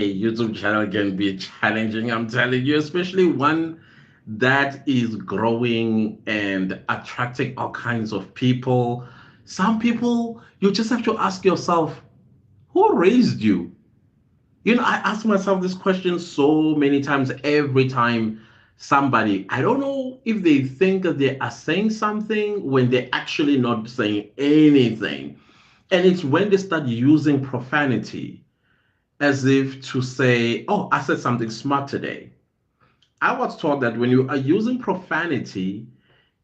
YouTube channel can be challenging, I'm telling you, especially one that is growing and attracting all kinds of people. Some people, you just have to ask yourself, who raised you? I ask myself this question so many times every time somebody, I don't know if they think that they are saying something when they're actually not saying anything. And it's when they start using profanity as if to say, oh, I said something smart today. I was taught that when you are using profanity,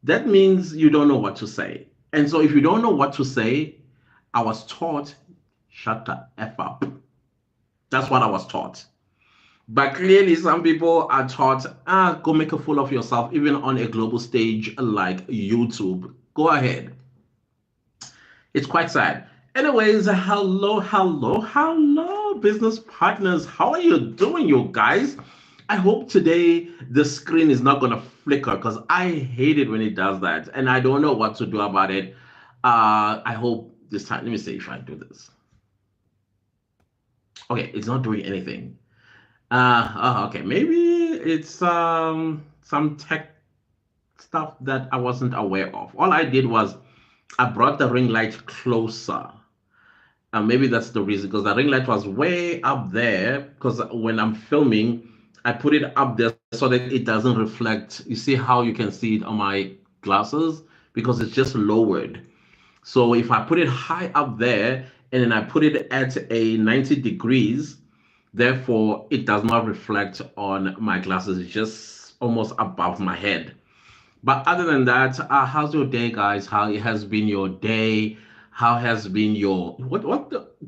that means you don't know what to say. And so if you don't know what to say, I was taught, shut the F up. That's what I was taught. But clearly, some people are taught, go make a fool of yourself, even on a global stage like YouTube. Go ahead. It's quite sad. Anyways, hello, business partners. How are you doing, you guys? I hope today the screen is not going to flicker because I hate it when it does that. And I don't know what to do about it. I hope this time, let me see if I do this. Okay, it's not doing anything. Okay, maybe it's some tech stuff that I wasn't aware of. All I did was I brought the ring light closer. And maybe that's the reason because the ring light was way up there. Because when I'm filming, I put it up there so that it doesn't reflect. You see how you can see it on my glasses because it's just lowered. So if I put it high up there and then I put it at a 90 degrees, therefore it does not reflect on my glasses. It's just almost above my head. But other than that, how's your day, guys? How it has been your day? How has been your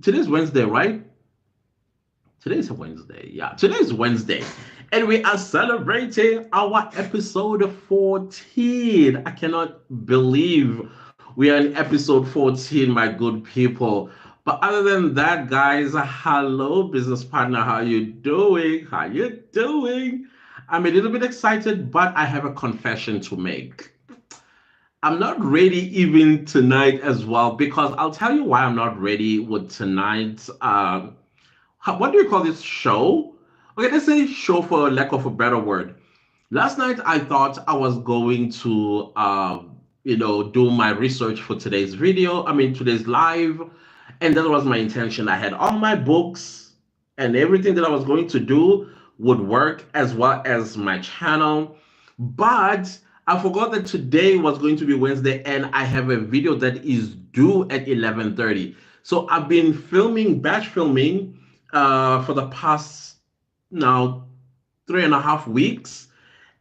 today's Wednesday, right? Today's Wednesday. Yeah, today's Wednesday. And we are celebrating our episode 14. I cannot believe we are in episode 14, my good people. But other than that, guys, hello, business partner. How you doing? How you doing? I'm a little bit excited, but I have a confession to make. I'm not ready even tonight as well because I'll tell you why I'm not ready with tonight's what do you call this show? Okay, let's say show for lack of a better word. Last night I thought I was going to do my research for today's video. I mean today's live, and that was my intention. I had all my books and everything that I was going to do would work as well as my channel. But I forgot that today was going to be Wednesday and I have a video that is due at 11:30. So I've been filming, batch filming for the past now 3.5 weeks,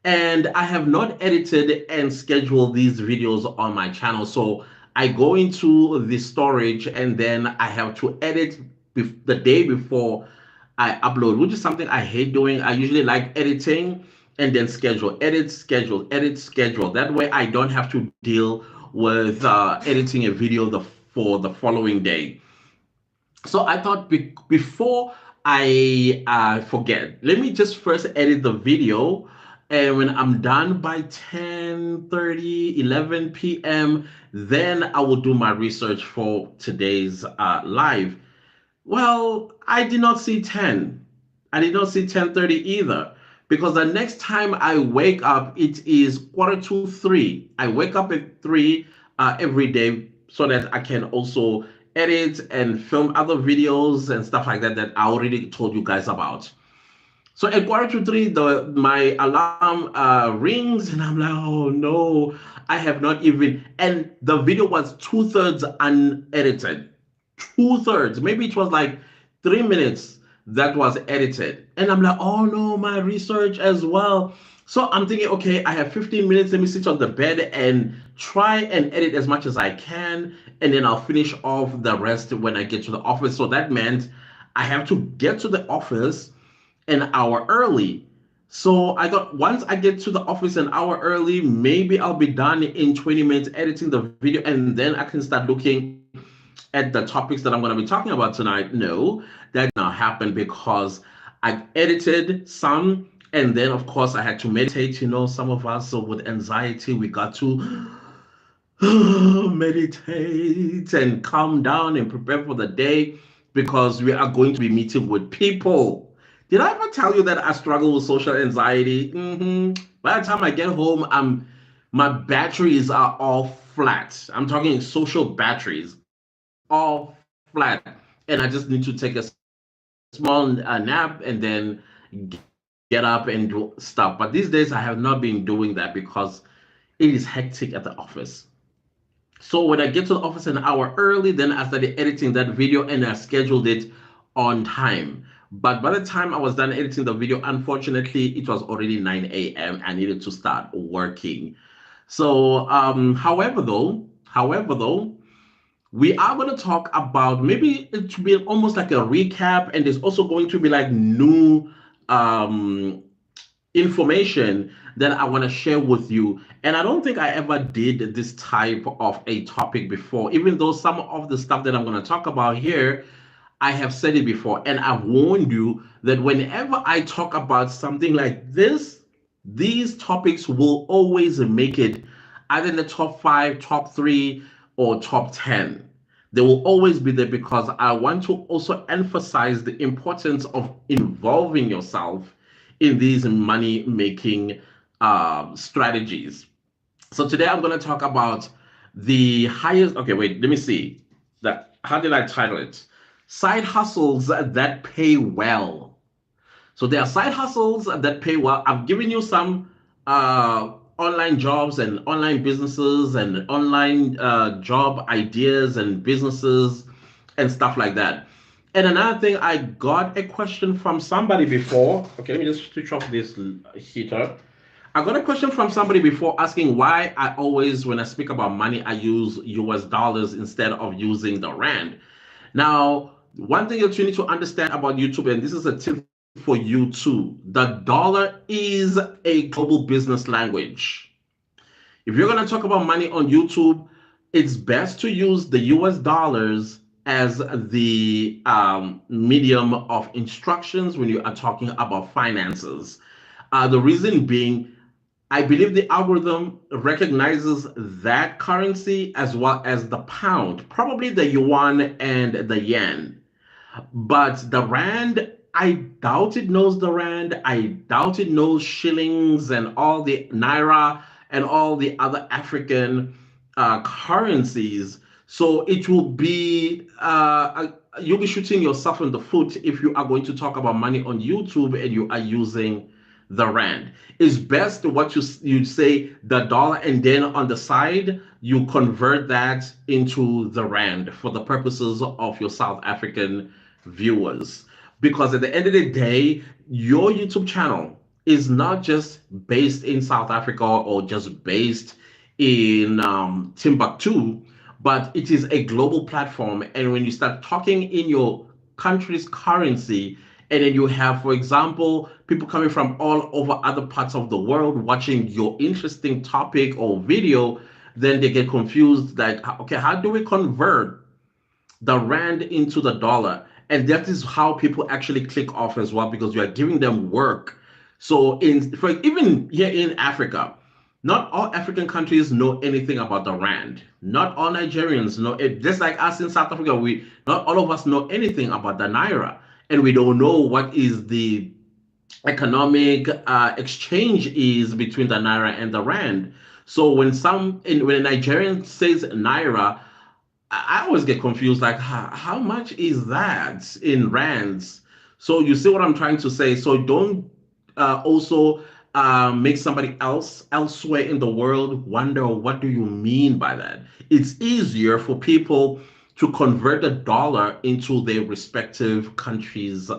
and I have not edited and scheduled these videos on my channel. So I go into the storage and then I have to edit the day before I upload, which is something I hate doing. I usually like editing and then schedule, edit, schedule, edit, schedule. That way I don't have to deal with editing a video for the following day. So I thought before I forget, let me just first edit the video. And when I'm done by 10:30, 11 p.m., then I will do my research for today's live. Well, I did not see 10. I did not see 10:30 either. Because the next time I wake up, it is quarter to 3. I wake up at 3 every day so that I can also edit and film other videos and stuff like that that I already told you guys about. So at quarter to 3, my alarm rings, and I'm like, oh no, I have not even. And the video was two-thirds unedited. Two-thirds. Maybe it was like 3 minutes that was edited. And I'm like, oh no, my research as well. So I'm thinking, okay, I have 15 minutes. Let me sit on the bed and try and edit as much as I can. And then I'll finish off the rest when I get to the office. So that meant I have to get to the office an hour early. So I thought once I get to the office an hour early, maybe I'll be done in 20 minutes editing the video and then I can start looking at the topics that I'm going to be talking about tonight. No, that did not happen because I edited some and then of course I had to meditate. Some of us with anxiety, we got to meditate and calm down and prepare for the day because we are going to be meeting with people. Did I ever tell you that I struggle with social anxiety? By the time I get home, my batteries are all flat. I'm talking social batteries, all flat, and I just need to take a small nap and then get up and do stuff. But these days, I have not been doing that because it is hectic at the office. So when I get to the office an hour early, then I started editing that video and I scheduled it on time. But by the time I was done editing the video, unfortunately, it was already 9 a.m. I needed to start working. So, however though, we are going to talk about, maybe it should be almost like a recap, and there's also going to be like new um information that I want to share with you. And I don't think I ever did this type of a topic before, even though some of the stuff that I'm going to talk about here, I have said it before. And I've warned you that whenever I talk about something like this, these topics will always make it either in the top five, top three, or top 10. They will always be there because I want to also emphasize the importance of involving yourself in these money making strategies. So today I'm going to talk about the highest. Okay, wait, let me see. That how did I title it? Side hustles that pay well. So there are side hustles that pay well. I've given you some online jobs and online businesses and online job ideas and businesses and stuff like that. And another thing, I got a question from somebody before. Okay, let me just switch off this heater. I got a question from somebody before asking why I always, when I speak about money, I use US dollars instead of using the rand. Now, one thing that you need to understand about YouTube, and this is a tip for you too, the dollar is a global business language. If you're going to talk about money on YouTube, it's best to use the US dollars as the medium of instructions when you are talking about finances. The reason being, I believe the algorithm recognizes that currency as well as the pound, probably the yuan and the yen. But the rand, I doubt it knows the rand. I doubt it knows shillings and all the naira and all the other African currencies. So it will be you'll be shooting yourself in the foot if you are going to talk about money on YouTube and you are using the rand. It's best what you say the dollar, and then on the side you convert that into the rand for the purposes of your South African viewers. Because at the end of the day, your YouTube channel is not just based in South Africa or just based in Timbuktu, but it is a global platform. And when you start talking in your country's currency, and then you have, for example, people coming from all over other parts of the world watching your interesting topic or video, then they get confused like, okay, how do we convert the rand into the dollar? And that is how people actually click off as well, because you are giving them work. So in for even here in Africa, not all African countries know anything about the rand. Not all Nigerians know it. Just like us in South Africa, we not all of us know anything about the naira, and we don't know what is the economic exchange is between the naira and the rand. So when a Nigerian says naira, I always get confused, like how much is that in rands? So you see what I'm trying to say. So don't also make somebody else elsewhere in the world wonder what do you mean by that. It's easier for people to convert a dollar into their respective countries'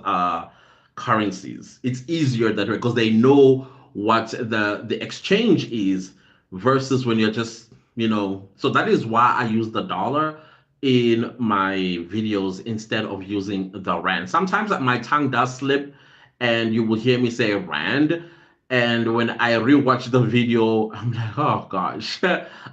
currencies. It's easier that way because they know what the exchange is versus when you're just, so that is why I use the dollar in my videos instead of using the rand. Sometimes my tongue does slip and you will hear me say rand. And when I rewatch the video, I'm like, oh gosh,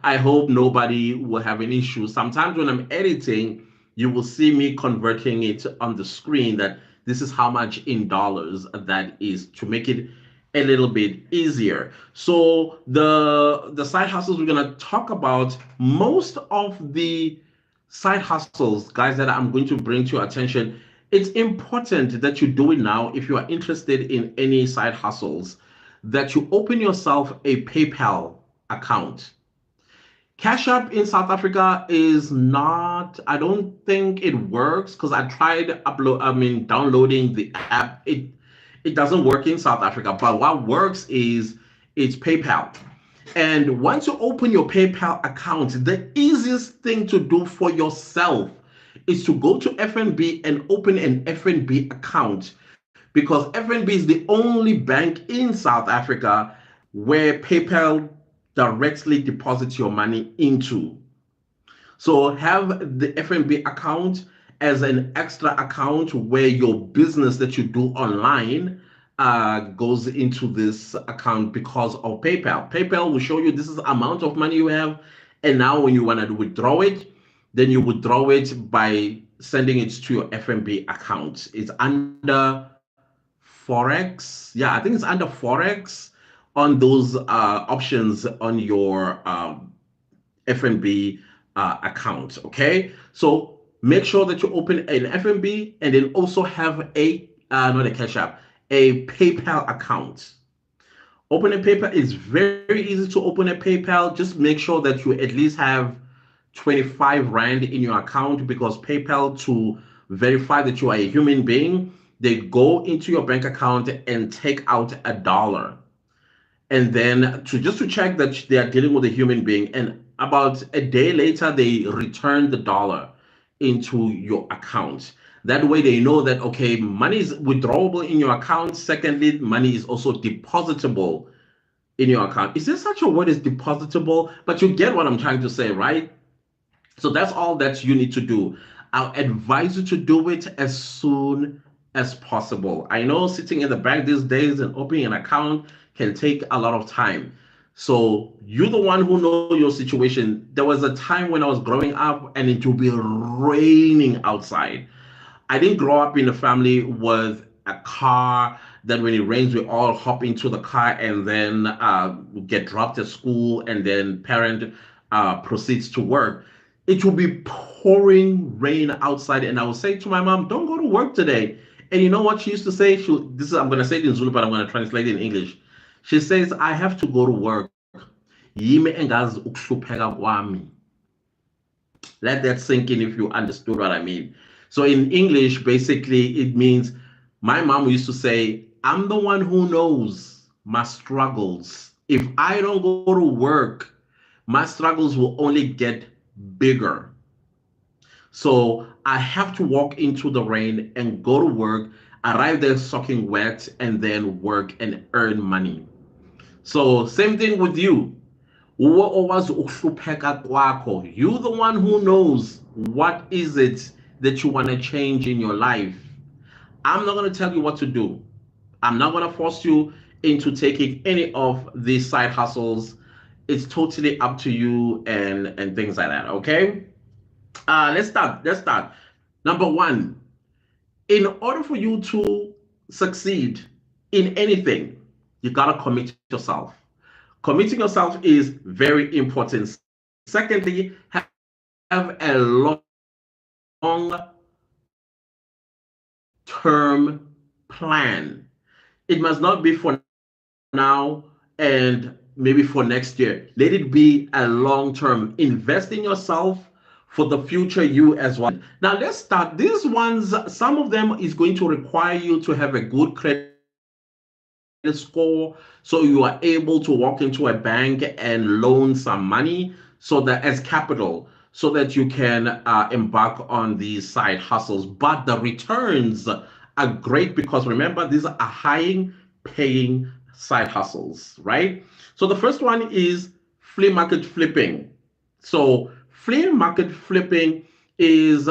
I hope nobody will have an issue. Sometimes when I'm editing, you will see me converting it on the screen that this is how much in dollars that is to make it a little bit easier. So the side hustles we're gonna talk about, most of the side hustles, guys, that I'm going to bring to your attention, It's important that you do it now if you are interested in any side hustles, that you open yourself a PayPal account. Cash App in South Africa is not, I don't think it works because I tried downloading the app. It doesn't work in South Africa, but what works is it's PayPal. And once you open your PayPal account, the easiest thing to do for yourself is to go to FNB and open an FNB account, because FNB is the only bank in South Africa where PayPal directly deposits your money into. So have the FNB account as an extra account where your business that you do online goes into this account because of PayPal. PayPal will show you this is the amount of money you have, and now when you want to withdraw it, then you withdraw it by sending it to your FNB account. It's under Forex. Yeah, I think it's under Forex on those options on your FNB account. Okay, so make sure that you open an FNB and then also have a not a Cash App, a PayPal account. Open a PayPal is very easy to open a PayPal. Just make sure that you at least have 25 Rand in your account, because PayPal, to verify that you are a human being, they go into your bank account and take out $1, and then to just to check that they are dealing with a human being, and about a day later they return the dollar into your account. That way they know that, okay, money is withdrawable in your account. Secondly, money is also depositable in your account. Is there such a word as depositable? But you get what I'm trying to say, right? So that's all that you need to do. I'll advise you to do it as soon as possible. I know sitting in the bank these days and opening an account can take a lot of time. So you're the one who know your situation. There was a time when I was growing up and it would be raining outside. I didn't grow up in a family with a car that when it rains, we all hop into the car and then get dropped at school, and then parent proceeds to work. It will be pouring rain outside, and I would say to my mom, "Don't go to work today." And you know what she used to say? This is, I'm going to say it in Zulu, but I'm going to translate it in English. She says, "I have to go to work. Yimi engazi ukuhlupheka kwami." Let that sink in if you understood what I mean. So in English, basically, it means my mom used to say, I'm the one who knows my struggles. If I don't go to work, my struggles will only get bigger. So I have to walk into the rain and go to work, arrive there soaking wet, and then work and earn money. So same thing with you. Uwe owazi ukuhlupheka kwakho. You the one who knows what is it that you want to change in your life. I'm not going to tell you what to do. I'm not going to force you into taking any of these side hustles. It's totally up to you, and things like that. Okay. Let's start. Let's start. Number one, in order for you to succeed in anything, you gotta commit yourself. Committing yourself is very important. Secondly, have a long term plan. It must not be for now and maybe for next year. Let it be a long term. Invest in yourself for the future you as well. Now let's start. These ones, some of them is going to require you to have a good credit score, so you are able to walk into a bank and loan some money so that as capital, so that you can embark on these side hustles. But the returns are great, because remember, these are high paying side hustles, right? So the first one is flea market flipping. So flea market flipping is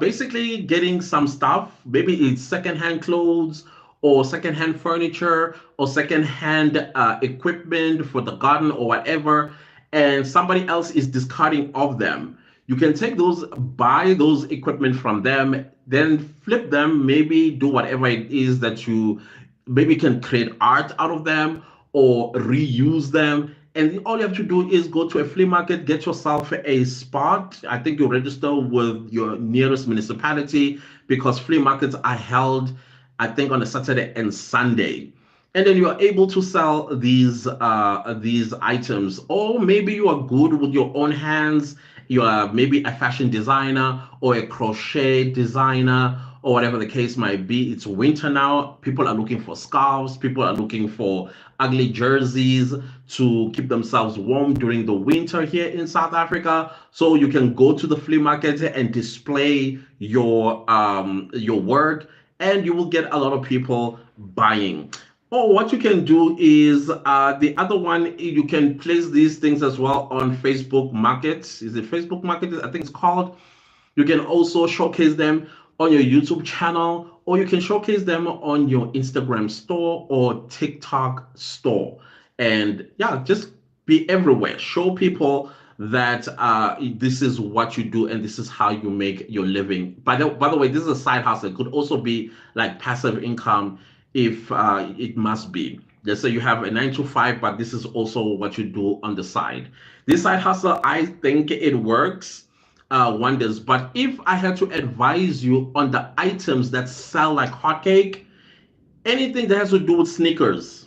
basically getting some stuff. Maybe it's secondhand clothes or secondhand furniture or secondhand equipment for the garden or whatever, and somebody else is discarding of them. You can take those, buy those equipment from them, then flip them, maybe do whatever it is that you maybe can create art out of them or reuse them. And all you have to do is go to a flea market, get yourself a spot. I think you register with your nearest municipality because flea markets are held, I think, on a Saturday and Sunday. And then you are able to sell these items. Or maybe you are good with your own hands. You are maybe a fashion designer or a crochet designer or whatever the case might be. It's winter now. People are looking for scarves. People are looking for ugly jerseys to keep themselves warm during the winter here in South Africa. So you can go to the flea market and display your work, and you will get a lot of people buying. Or what you can do is the other one, you can place these things as well on Facebook Market. Is it Facebook Market? I think it's called. You can also showcase them on your YouTube channel, or you can showcase them on your Instagram store or TikTok store. And yeah, just be everywhere. Show people that this is what you do and this is how you make your living. By the way, this is a side hustle. It could also be like passive income if it must be. Let's say you have a 9 to 5, but this is also what you do on the side. This side hustle, I think it works wonders. But if I had to advise you on the items that sell like hotcake, anything that has to do with sneakers,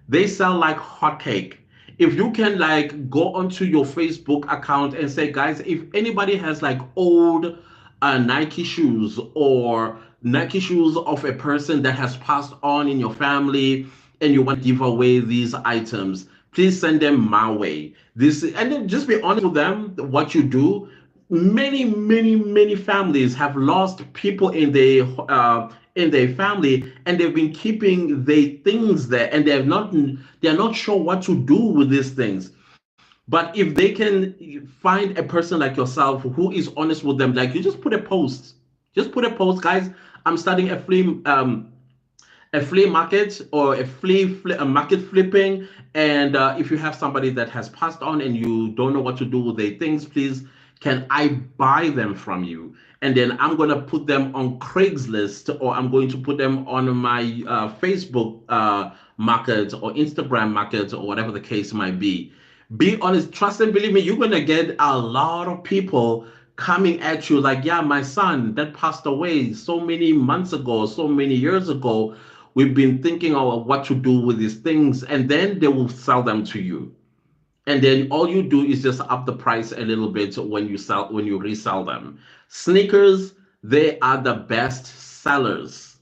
they sell like hotcake. If you can like go onto your Facebook account and say, guys, if anybody has like old Nike shoes or Nike shoes of a person that has passed on in your family and you want to give away these items, please send them my way. This and then just be honest with them what you do. Many families have lost people in their family, and they've been keeping their things there, and they're not sure what to do with these things. But if they can find a person like yourself who is honest with them, like you just put a post, guys. I'm starting a flea market or a market flipping. And if you have somebody that has passed on and you don't know what to do with their things, please, can I buy them from you? And then I'm going to put them on Craigslist, or I'm going to put them on my Facebook market or Instagram market or whatever the case might be. Be honest, trust and believe me, you're going to get a lot of people coming at you like, yeah, my son that passed away so many months ago, so many years ago. We've been thinking of what to do with these things, and then they will sell them to you. And then all you do is just up the price a little bit when you resell them. Sneakers, they are the best sellers.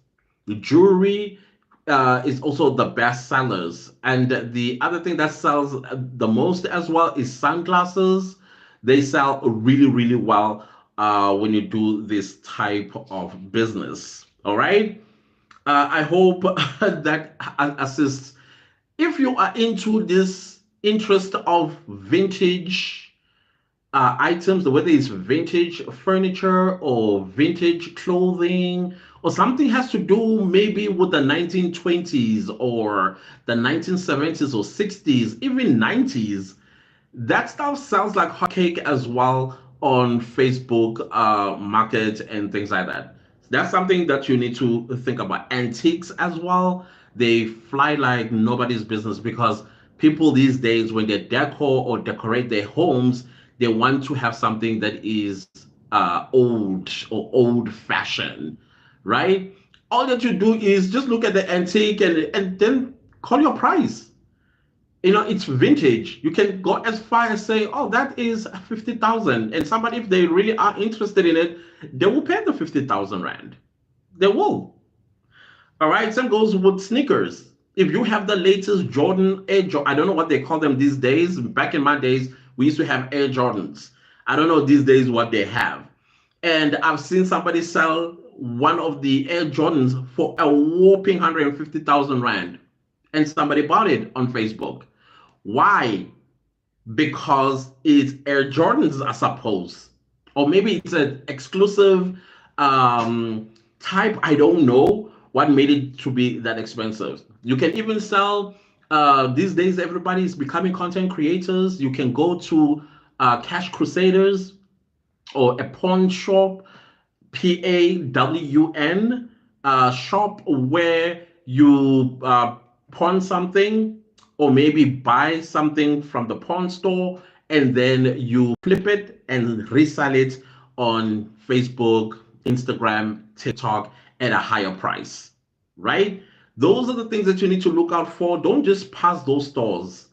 Jewelry is also the best sellers. And the other thing that sells the most as well is sunglasses. They sell really well when you do this type of business. All right. I hope that assists. If you are into this interest of vintage items, whether it's vintage furniture or vintage clothing, or something has to do maybe with the 1920s or the 1970s or 60s, even 90s, that stuff sounds like hotcake as well on Facebook Market and things like that. That's something that you need to think about. Antiques as well, they fly like nobody's business because people these days, when they decor or decorate their homes, they want to have something that is old or old fashioned, right? All that you do is just look at the antique and then call your price. It's vintage. You can go as far as say, oh, that is 50,000. And somebody, if they really are interested in it, they will pay the 50,000 rand. They will. All right. Same goes with sneakers. If you have the latest Jordan Air Jordan, I don't know what they call them these days. Back in my days, we used to have Air Jordans. I don't know these days what they have. And I've seen somebody sell one of the Air Jordans for a whopping 150,000 rand. And somebody bought it on Facebook. Why? Because it's Air Jordans, I suppose. Or maybe it's an exclusive type. I don't know what made it to be that expensive. You can even sell, these days, everybody is becoming content creators. You can go to Cash Crusaders or a pawn shop, PAWN shop, where you pawn something or maybe buy something from the pawn store and then you flip it and resell it on Facebook, Instagram, TikTok at a higher price, right? Those are the things that you need to look out for. Don't just pass those stores.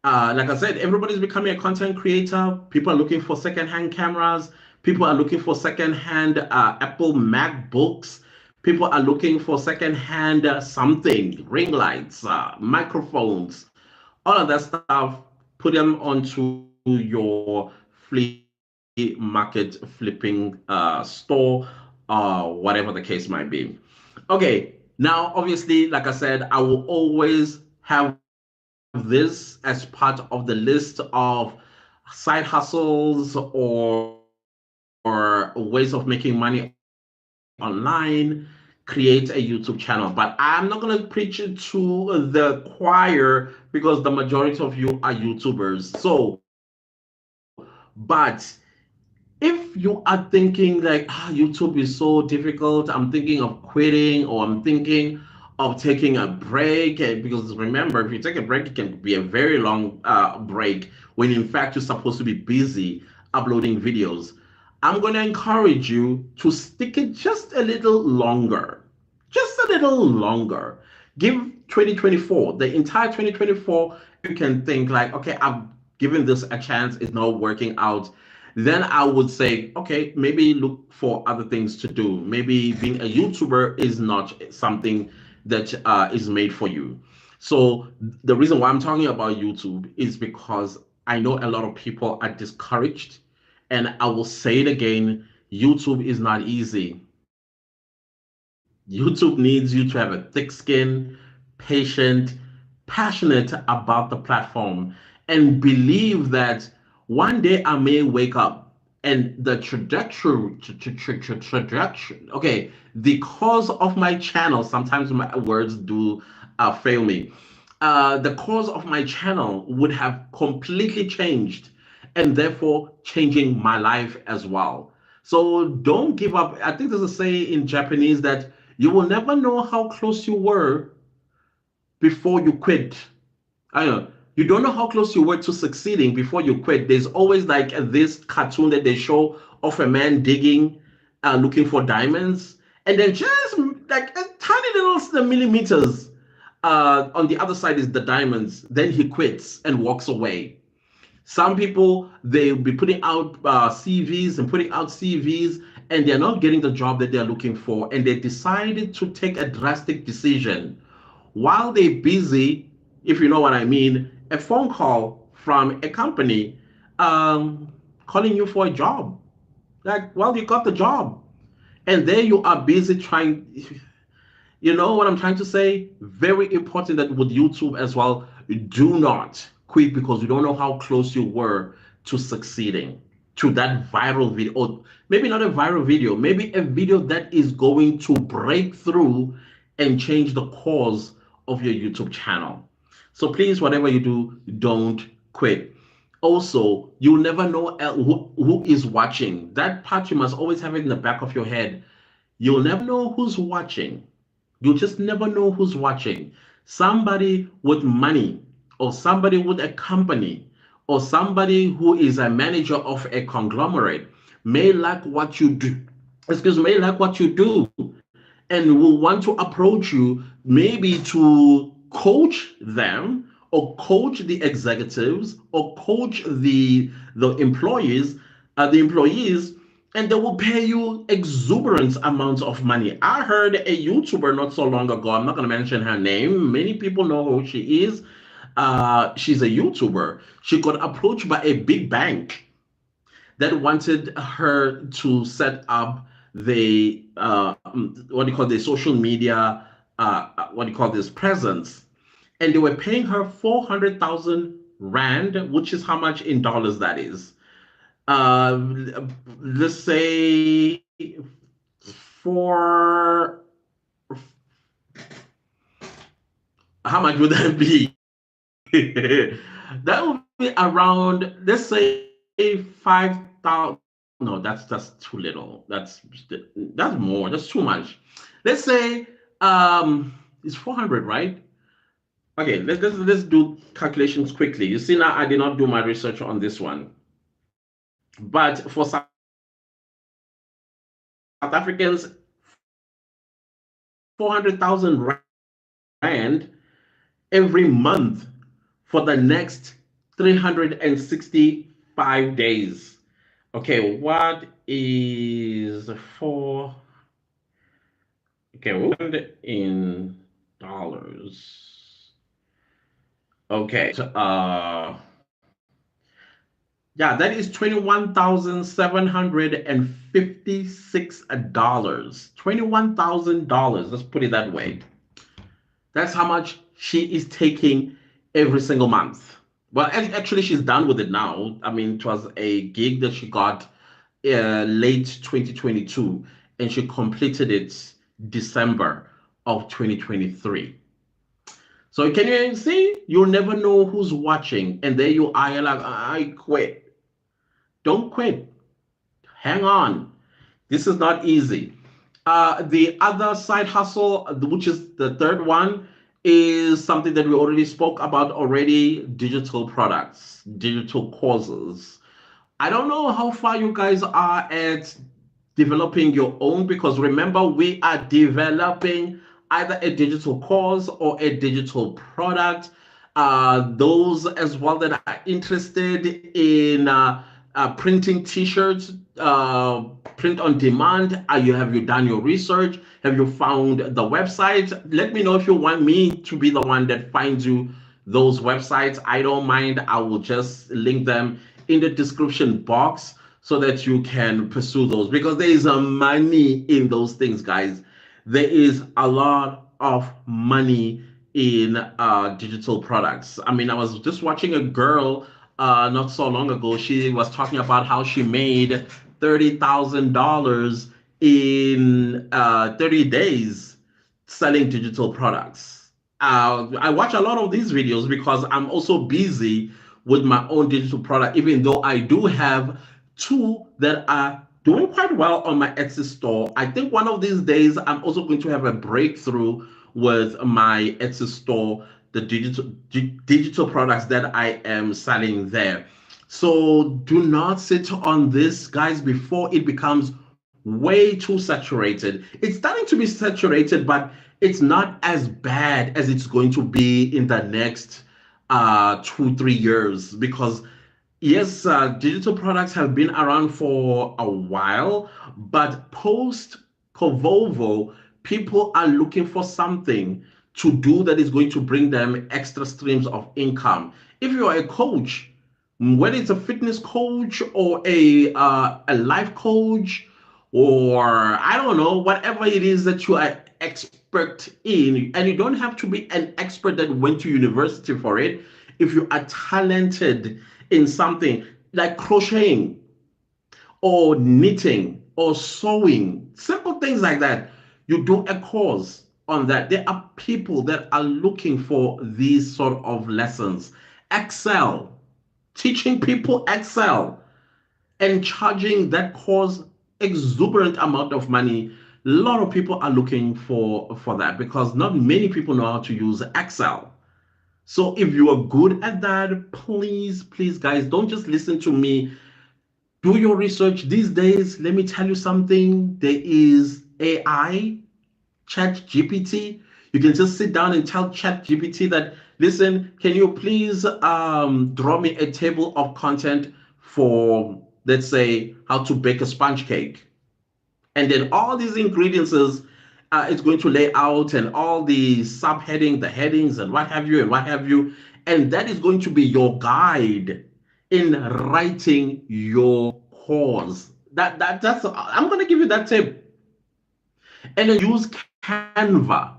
Like I said, everybody's becoming a content creator. People are looking for secondhand cameras. People are looking for secondhand Apple MacBooks. People are looking for secondhand something, ring lights, microphones, all of that stuff. Put them onto your flea market flipping store, whatever the case might be. Okay, now obviously, like I said, I will always have this as part of the list of side hustles or ways of making money online, create a YouTube channel. But I'm not going to preach it to the choir because the majority of you are YouTubers. But if you are thinking like, YouTube is so difficult, I'm thinking of quitting or I'm thinking of taking a break, because remember, if you take a break, it can be a very long break when in fact you're supposed to be busy uploading videos. I'm going to encourage you to stick it just a little longer. Just a little longer. Give 2024, the entire 2024, if you can think like, okay, I've given this a chance, it's not working out, then I would say, okay, maybe look for other things to do. Maybe being a YouTuber is not something that is made for you. So the reason why I'm talking about YouTube is because I know a lot of people are discouraged, and I will say it again, YouTube is not easy. YouTube needs you to have a thick skin, patient, passionate about the platform, and believe that one day I may wake up and the trajectory, okay, the cause of my channel, sometimes my words do fail me. The cause of my channel would have completely changed, and therefore changing my life as well. So don't give up. I think there's a say in Japanese that you will never know how close you were before you quit. I don't know. You don't know how close you were to succeeding before you quit. There's always like this cartoon that they show of a man digging, looking for diamonds, and then just like a tiny little millimeters on the other side is the diamonds. Then he quits and walks away. Some people, they'll be putting out CVs and putting out CVs, and they're not getting the job that they're looking for, and they decided to take a drastic decision while they're busy, if you know what I mean, a phone call from a company um, calling you for a job. Like, well, you got the job. And there you are busy trying. You know what I'm trying to say? Very important that with YouTube as well, do not quit because you don't know how close you were to succeeding, to that viral video, or maybe not a viral video, maybe a video that is going to break through and change the course of your YouTube channel. So please, whatever you do, don't quit. Also, you'll never know who is watching. That part you must always have it in the back of your head. You'll never know who's watching. You just never know who's watching. Somebody with money, or somebody with a company, or somebody who is a manager of a conglomerate may like what you do. Excuse me, may like what you do and will want to approach you maybe to coach them or coach the executives or coach the employees, and they will pay you exuberant amounts of money. I heard a YouTuber not so long ago, I'm not going to mention her name, many people know who she is. She's a YouTuber. She got approached by a big bank that wanted her to set up the what do you call the social media, what do you call this, presence, and they were paying her 400,000 rand, which is how much in dollars that is. uh, let's say for how much would that be? That would be around, let's say, 5,000. No, that's too little. That's more. That's too much. Let's say it's 400, right? Okay, let's do calculations quickly. You see, now I did not do my research on this one, but for South Africans, 400,000 rand every month for the next 365 days. Okay, what is four? Okay, in dollars. Okay, yeah, that is $21,756. $21,000. Let's put it that way. That's how much she is taking every single month. Well, actually, she's done with it now. I mean, it was a gig that she got late 2022, and she completed it December of 2023. So can you see? You'll never know who's watching, and there you are. You're like, I quit. Don't quit. Hang on. This is not easy. The other side hustle, which is the third one, is something that we already spoke about already, digital products, digital courses. I don't know how far you guys are at developing your own, because remember, we are developing either a digital course or a digital product. Those as well that are interested in printing t-shirts, print on demand. Have you done your research? Have you found the website? Let me know if you want me to be the one that finds you those websites. I don't mind. I will just link them in the description box so that you can pursue those, because there is a money in those things, guys. There is a lot of money in digital products. I mean, I was just watching a girl not so long ago. She was talking about how she made $30,000 in 30 days selling digital products. I watch a lot of these videos because I'm also busy with my own digital product, even though I do have two that are doing quite well on my Etsy store. I think one of these days I'm also going to have a breakthrough with my Etsy store, the digital products that I am selling there. So do not sit on this, guys, before it becomes way too saturated. It's starting to be saturated, but it's not as bad as it's going to be in the next 2 3 years, because yes, digital products have been around for a while, but post Covovo, people are looking for something to do that is going to bring them extra streams of income. If you are a coach, whether it's a fitness coach or a life coach, or I don't know, whatever it is that you are expert in, and you don't have to be an expert that went to university for it. If you are talented in something like crocheting or knitting or sewing, simple things like that, you do a course on that. There are people that are looking for these sort of lessons. Excel, teaching people Excel and charging that course exuberant amount of money. A lot of people are looking for that, because not many people know how to use Excel. So if you are good at that, please, please, guys, don't just listen to me. Do your research. These days, let me tell you something. There is AI, Chat GPT. You can just sit down and tell Chat GPT that, listen, can you please draw me a table of content for, let's say, how to bake a sponge cake? And then all these ingredients is it's going to lay out, and all the subheading, the headings, and what have you, and what have you. And that is going to be your guide in writing your course. That's I'm going to give you that tip. And then use Canva,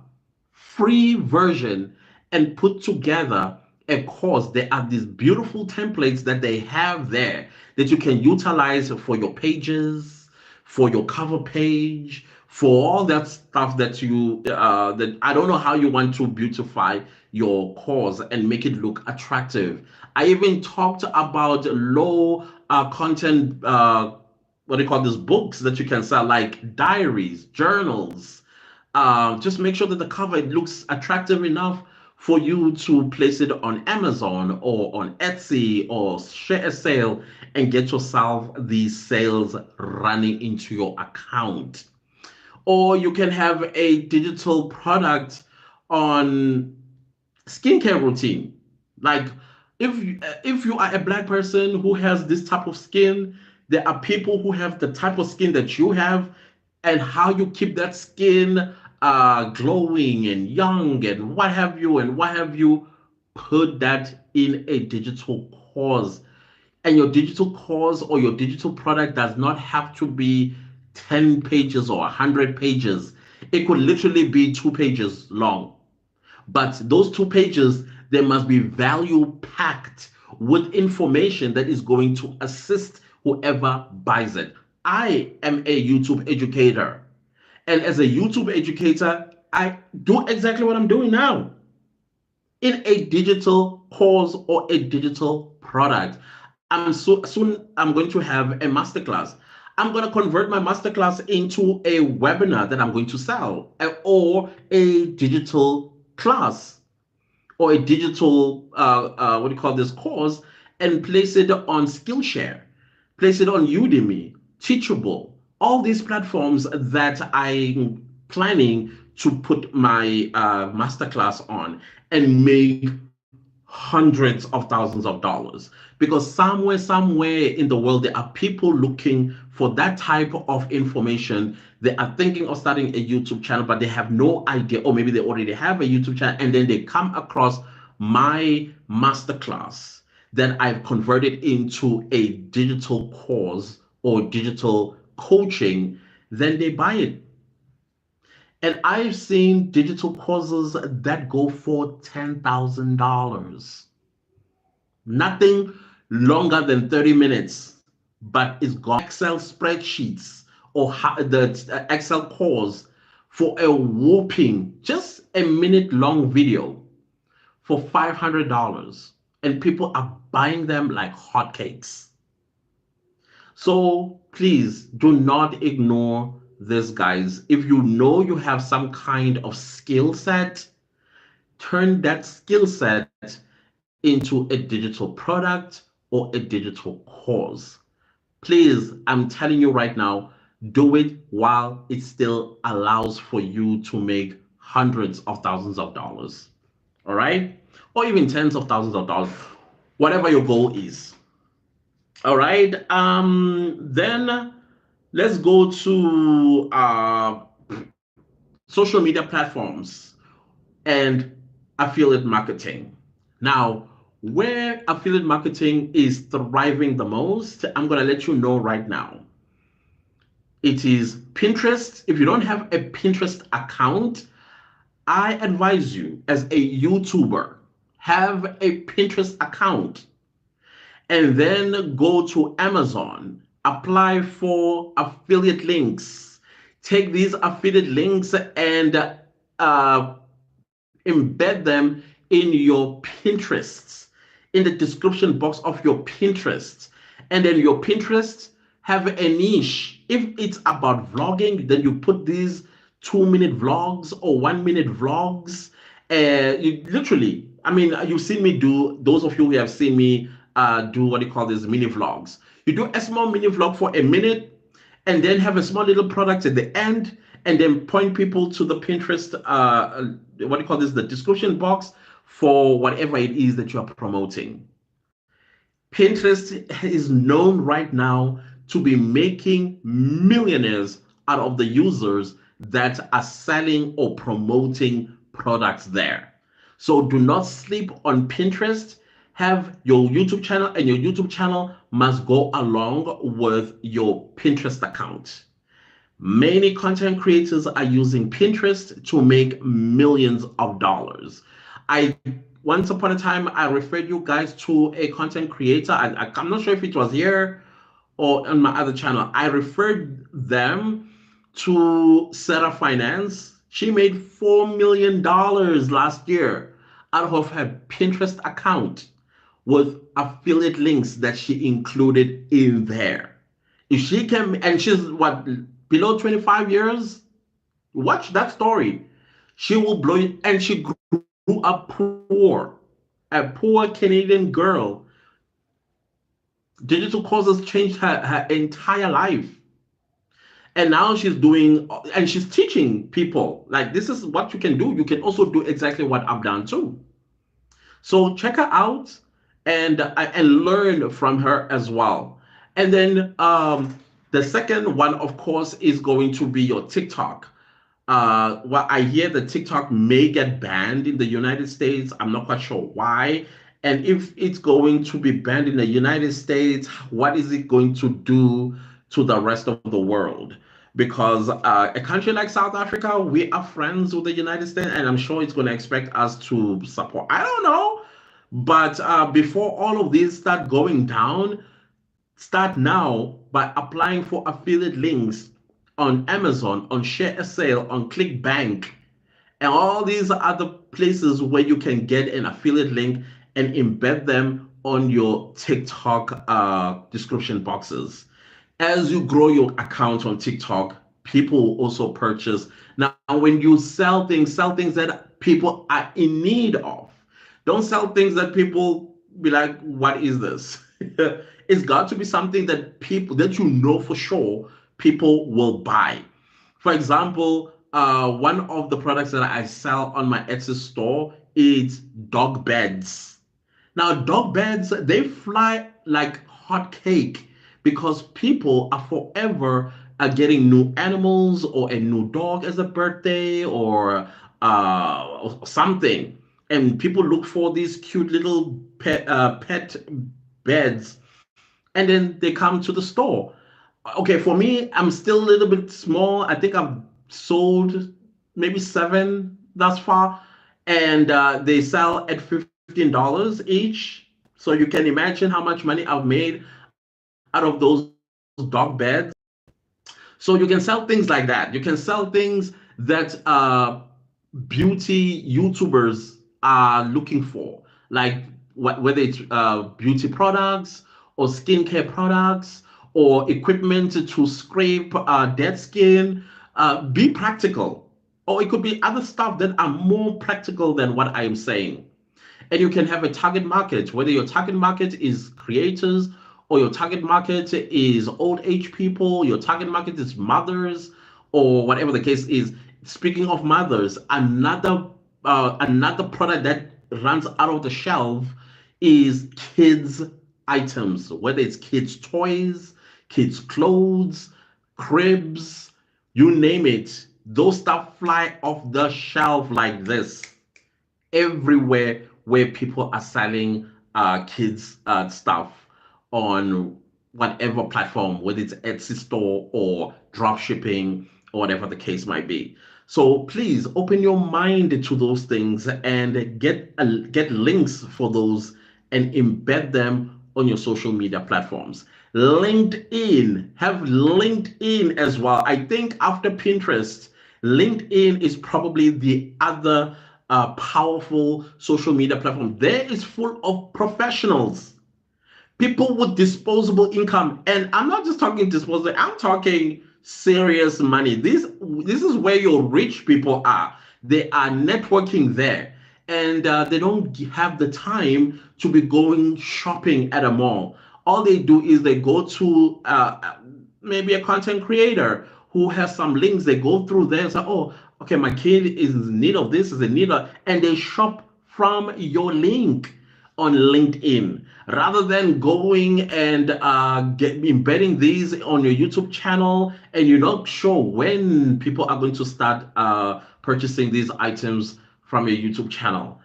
free version, and put together a course. There are these beautiful templates that they have there that you can utilize for your pages, for your cover page, for all that stuff that that I don't know how you want to beautify your course and make it look attractive. I even talked about low content, what do you call these books that you can sell, like diaries, journals. Just make sure that the cover, it looks attractive enough for you to place it on Amazon or on Etsy or share a sale and get yourself these sales running into your account. Or you can have a digital product on skincare routine. Like if you are a black person who has this type of skin, there are people who have the type of skin that you have, and how you keep that skin glowing and young and what have you and what have you. Put that in a digital course, and your digital course or your digital product does not have to be 10 pages or 100 pages. It could literally be 2 pages long, but those 2 pages, they must be value packed with information that is going to assist whoever buys it. I am a YouTube educator. And as a YouTube educator, I do exactly what I'm doing now in a digital course or a digital product. Soon I'm going to have a masterclass. I'm going to convert my masterclass into a webinar that I'm going to sell, or a digital class, or a digital what do you call this course, and place it on Skillshare, place it on Udemy, Teachable, all these platforms that I'm planning to put my masterclass on and make hundreds of thousands of dollars, because somewhere in the world there are people looking for that type of information. They are thinking of starting a YouTube channel, but they have no idea, or maybe they already have a YouTube channel, and then they come across my masterclass that I've converted into a digital course or digital coaching. Then they buy it. And I've seen digital courses that go for $10,000. Nothing longer than 30 minutes, but it's got Excel spreadsheets or the Excel course for a whooping, just a minute long video for $500. And people are buying them like hotcakes. So please do not ignore this, guys. If you know you have some kind of skill set, turn that skill set into a digital product or a digital course. Please, I'm telling you right now, do it while it still allows for you to make hundreds of thousands of dollars. All right? Or even tens of thousands of dollars, whatever your goal is. All right. Then let's go to social media platforms and affiliate marketing. Now, where affiliate marketing is thriving the most, I'm going to let you know right now. It is Pinterest. If you don't have a Pinterest account, I advise you as a YouTuber, have a Pinterest account, and then go to Amazon, apply for affiliate links. Take these affiliate links and embed them in your Pinterest, in the description box of your Pinterest. And then your Pinterest have a niche. If it's about vlogging, then you put these 2 minute vlogs or 1 minute vlogs. You literally, I mean, you've seen me do, those of you who have seen me do what you call these mini vlogs. You do a small mini vlog for a minute, and then have a small little product at the end, and then point people to the Pinterest, what do you call this, the description box for whatever it is that you are promoting. Pinterest is known right now to be making millionaires out of the users that are selling or promoting products there. So do not sleep on Pinterest. Have your YouTube channel, and your YouTube channel must go along with your Pinterest account. Many content creators are using Pinterest to make millions of dollars. I Once upon a time I referred you guys to a content creator. I'm not sure if it was here or on my other channel. I referred them to Sarah Finance. She made $4 million last year out of her Pinterest account with affiliate links that she included in there. If she can, and she's what, below 25 years? Watch that story. She will blow it, and she grew up poor, a poor Canadian girl. Digital courses changed her entire life. And now she's doing, and she's teaching people like this is what you can do. You can also do exactly what I've done too. So check her out and learn from her as well. And then the second one, of course, is going to be your TikTok. Well, I hear that TikTok may get banned in the United States. I'm not quite sure why. And if it's going to be banned in the United States, what is it going to do to the rest of the world? Because a country like South Africa, we are friends with the United States, and I'm sure it's going to expect us to support. I don't know. But before all of these start going down, start now by applying for affiliate links on Amazon, on Share a Sale, on ClickBank, and all these other places where you can get an affiliate link and embed them on your TikTok description boxes. As you grow your account on TikTok, people will also purchase. Now, when you sell things that people are in need of. Don't sell things that people be like, what is this? It's got to be something that people that you know for sure people will buy. For example, one of the products that I sell on my Etsy store is dog beds. Now, dog beds, they fly like hot cake because people are forever getting new animals or a new dog as a birthday or something. And people look for these cute little pet beds and then they come to the store. Okay, for me, I'm still a little bit small. I think I've sold maybe seven thus far, and they sell at $15 each. So you can imagine how much money I've made out of those dog beds. So you can sell things like that. You can sell things that beauty YouTubers are looking for, like whether it's beauty products or skincare products or equipment to scrape dead skin. Be practical. Or it could be other stuff that are more practical than what I am saying. And you can have a target market, whether your target market is creators or your target market is old age people, your target market is mothers, or whatever the case is. Speaking of mothers, another product that runs out of the shelf is kids items, whether it's kids toys, kids clothes, cribs, you name it. Those stuff fly off the shelf like this everywhere where people are selling kids stuff on whatever platform, whether it's Etsy store or drop shipping or whatever the case might be. So please open your mind to those things and get links for those and embed them on your social media platforms. LinkedIn, have LinkedIn as well. I think after Pinterest, LinkedIn is probably the other powerful social media platform. There is full of professionals, people with disposable income, and I'm not just talking disposable. I'm talking serious money. This is where your rich people are. They are networking there, and they don't have the time to be going shopping at a mall. All they do is they go to maybe a content creator who has some links. They go through there and say, "Oh, okay, my kid is in need of this, is in need of," and they shop from your link on LinkedIn rather than going and embedding these on your YouTube channel and you're not sure when people are going to start purchasing these items from your YouTube channel.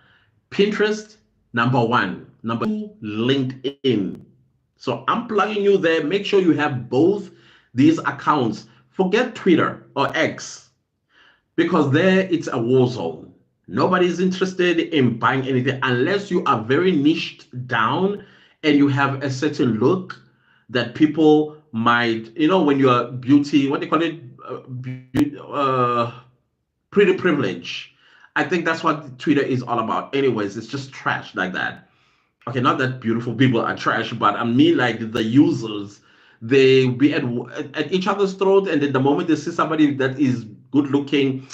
Pinterest, number one. Number two, LinkedIn. So I'm plugging you there. Make sure you have both these accounts. Forget Twitter or X because there it's a war zone. Nobody's interested in buying anything unless you are very niched down and you have a certain look that people might, when you're beauty, what do you call it? Pretty privilege. I think that's what Twitter is all about. Anyways, it's just trash like that. Okay, not that beautiful people are trash, but I mean like the users, they be at each other's throat, and then the moment they see somebody that is good looking,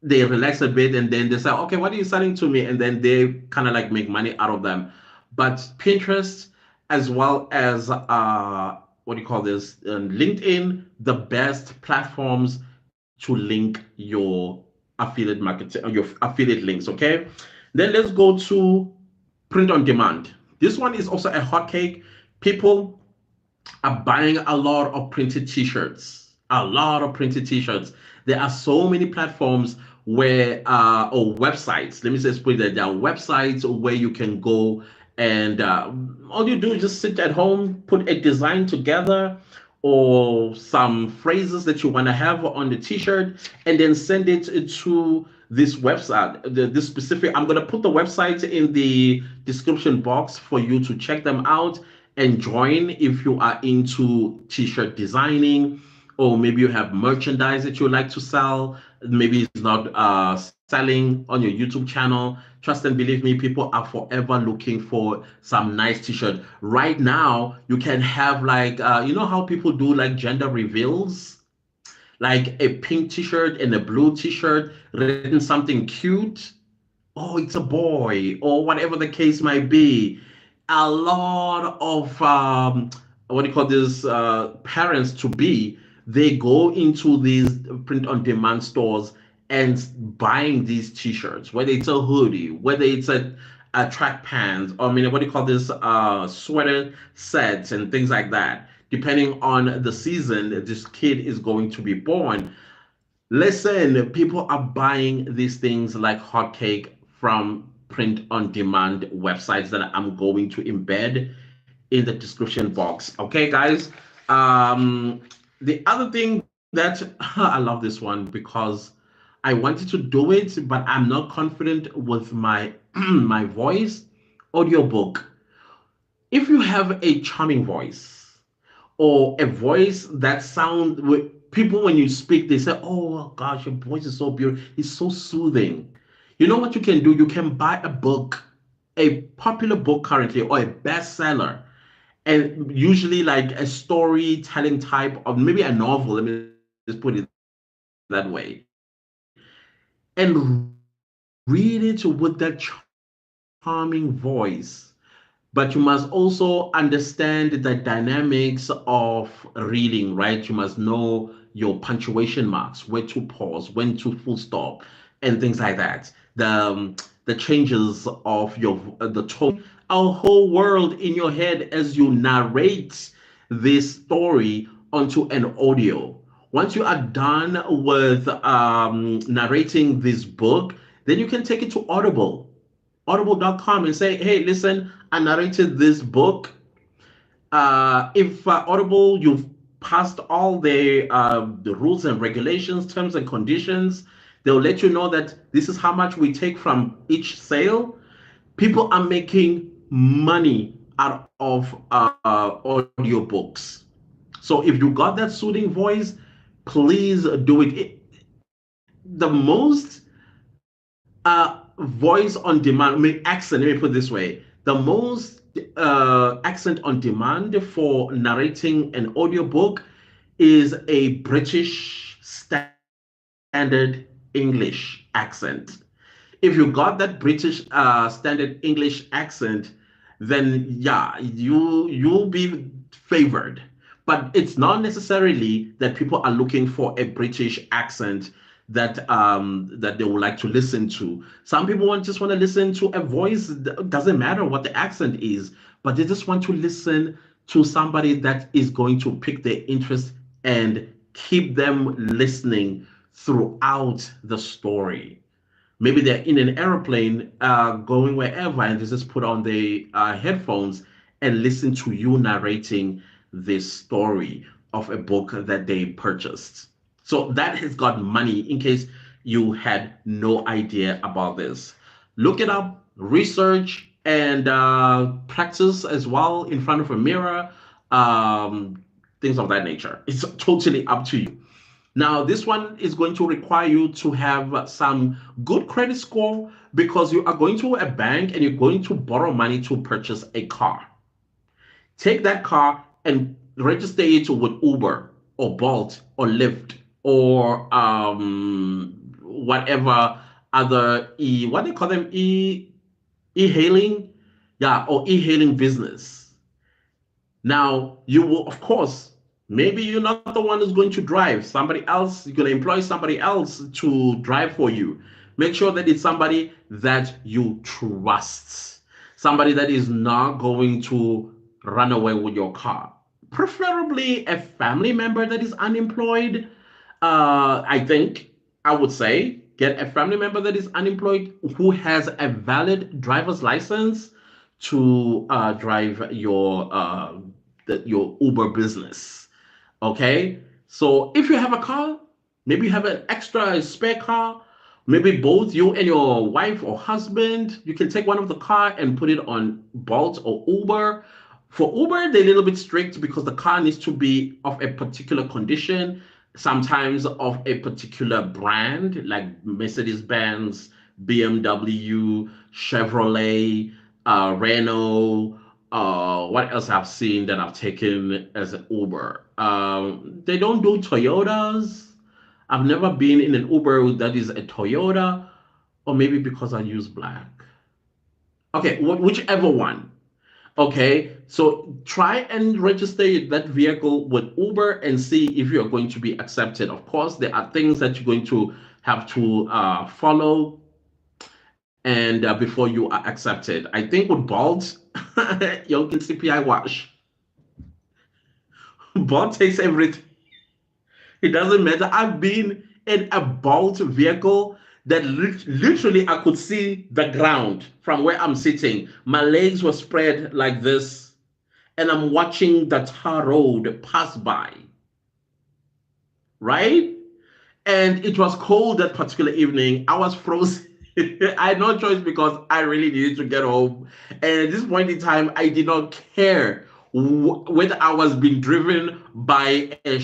they relax a bit and then they say, okay, what are you selling to me? And then they kind of like make money out of them. But Pinterest, as well as what do you call this? LinkedIn, the best platforms to link your affiliate marketing, your affiliate links. Okay. Then let's go to print on demand. This one is also a hot cake. People are buying a lot of printed t-shirts, a lot of printed t-shirts. There are so many platforms where or websites, let me just put that, there are websites where you can go and all you do is just sit at home, put a design together or some phrases that you want to have on the t-shirt, and then send it to this website, this specific, I'm going to put the website in the description box for you to check them out and join if you are into t-shirt designing, or maybe you have merchandise that you like to sell. Maybe it's not selling on your YouTube channel. Trust and believe me, people are forever looking for some nice t-shirt. Right now you can have like you know how people do like gender reveals, like a pink t-shirt and a blue t-shirt, written something cute, oh, it's a boy, or whatever the case might be. A lot of what do you call this? Parents to be, they go into these print on demand stores and buying these T-shirts, whether it's a hoodie, whether it's a track pants, or I mean, what do you call this? Sweater sets and things like that. Depending on the season this kid is going to be born, listen, people are buying these things like hotcake from print on demand websites that I'm going to embed in the description box. Okay, guys. Um, the other thing that I love this one because I wanted to do it, but I'm not confident with my my voice. Audiobook. If you have a charming voice, or a voice that sound with people when you speak, they say, "Oh gosh, your voice is so beautiful. It's so soothing." You know what you can do? You can buy a book, a popular book currently, or a bestseller, and usually like a storytelling type of maybe a novel. Let me just put it that way, and read it with that charming voice. But you must also understand the dynamics of reading, right? You must know your punctuation marks, where to pause, when to full stop, and things like that. The changes of the tone. You're creating a whole world in your head as you narrate this story onto an audio. Once you are done with narrating this book, then you can take it to audible.com and say, hey, listen, I narrated this book. If Audible, you've passed all the rules and regulations, terms and conditions, they'll let you know that this is how much we take from each sale. People are making money out of audiobooks. So if you got that soothing voice, please do the most voice on demand, I mean, accent, let me put it this way. The most accent on demand for narrating an audiobook is a British standard English accent. If you got that British standard English accent, then yeah, you'll be favored. But it's not necessarily that people are looking for a British accent that they would like to listen to. Some people just want to listen to a voice. Doesn't matter what the accent is, but they just want to listen to somebody that is going to pick their interest and keep them listening throughout the story. Maybe they're in an airplane going wherever and they just put on the headphones and listen to you narrating this story of a book that they purchased. So that has got money in case you had no idea about this. Look it up, research, and practice as well in front of a mirror, things of that nature. It's totally up to you. Now, this one is going to require you to have some good credit score because you are going to a bank and you're going to borrow money to purchase a car. Take that car and register it with Uber or Bolt or Lyft or whatever other what they call them, e-hailing, yeah, or e-hailing business. Now, you will, of course, maybe you're not the one who's going to drive. Somebody else, you're going to employ somebody else to drive for you. Make sure that it's somebody that you trust, somebody that is not going to run away with your car. Preferably a family member that is unemployed. I think I would say get a family member that is unemployed who has a valid driver's license to drive your Uber business. Okay, so if you have a car, maybe you have an extra spare car. Maybe both you and your wife or husband, you can take one of the car and put it on Bolt or Uber. For Uber, they're a little bit strict because the car needs to be of a particular condition, sometimes of a particular brand, like Mercedes-Benz, BMW, Chevrolet, Renault. What else I've seen that I've taken as an Uber? They don't do Toyotas. I've never been in an Uber that is a Toyota, or maybe because I use black. Okay, whichever one. Okay, so try and register that vehicle with Uber and see if you're going to be accepted. Of course, there are things that you're going to have to follow and before you are accepted. I think with Bolt, you can CPI wash. Bolt takes everything. It doesn't matter. I've been in a Bolt vehicle that literally I could see the ground from where I'm sitting. My legs were spread like this, and I'm watching the tar road pass by, right? And it was cold that particular evening. I was frozen. I had no choice because I really needed to get home. And at this point in time, I did not care whether I was being driven by a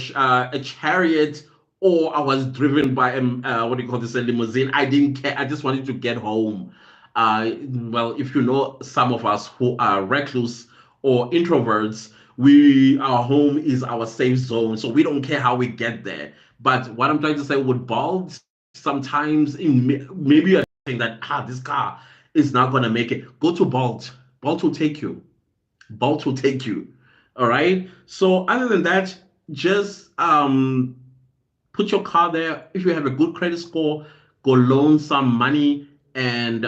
chariot or I was driven by what do you call this, a limousine. I didn't care. I just wanted to get home. Well, if you know some of us who are recluse or introverts, we our home is our safe zone, so we don't care how we get there. But what I'm trying to say with Balds, sometimes maybe you're saying that this car is not gonna make it. Go to Bolt. Bolt will take you. Bolt will take you. All right. So other than that, just put your car there. If you have a good credit score, go loan some money and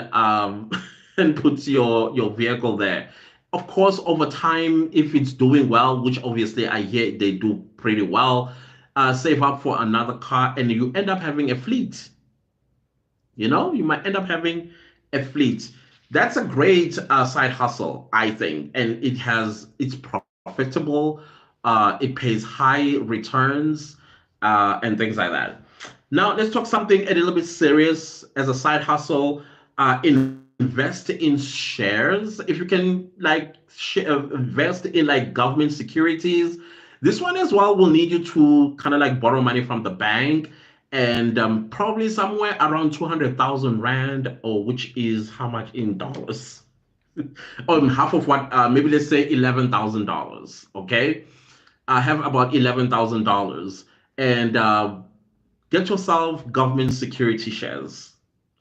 and put your vehicle there. Of course, over time, if it's doing well, which obviously I hear they do pretty well, save up for another car, and you end up having a fleet. You might end up having a fleet. That's a great side hustle, I think, and it's profitable. It pays high returns and things like that. Now let's talk something a little bit serious as a side hustle. Invest in shares. If you can, like, invest in like government securities. This one as well will need you to kind of like borrow money from the bank and probably somewhere around 200,000 Rand, or which is how much in dollars? Half of what, maybe let's say $11,000. Okay. I have about $11,000 and get yourself government security shares.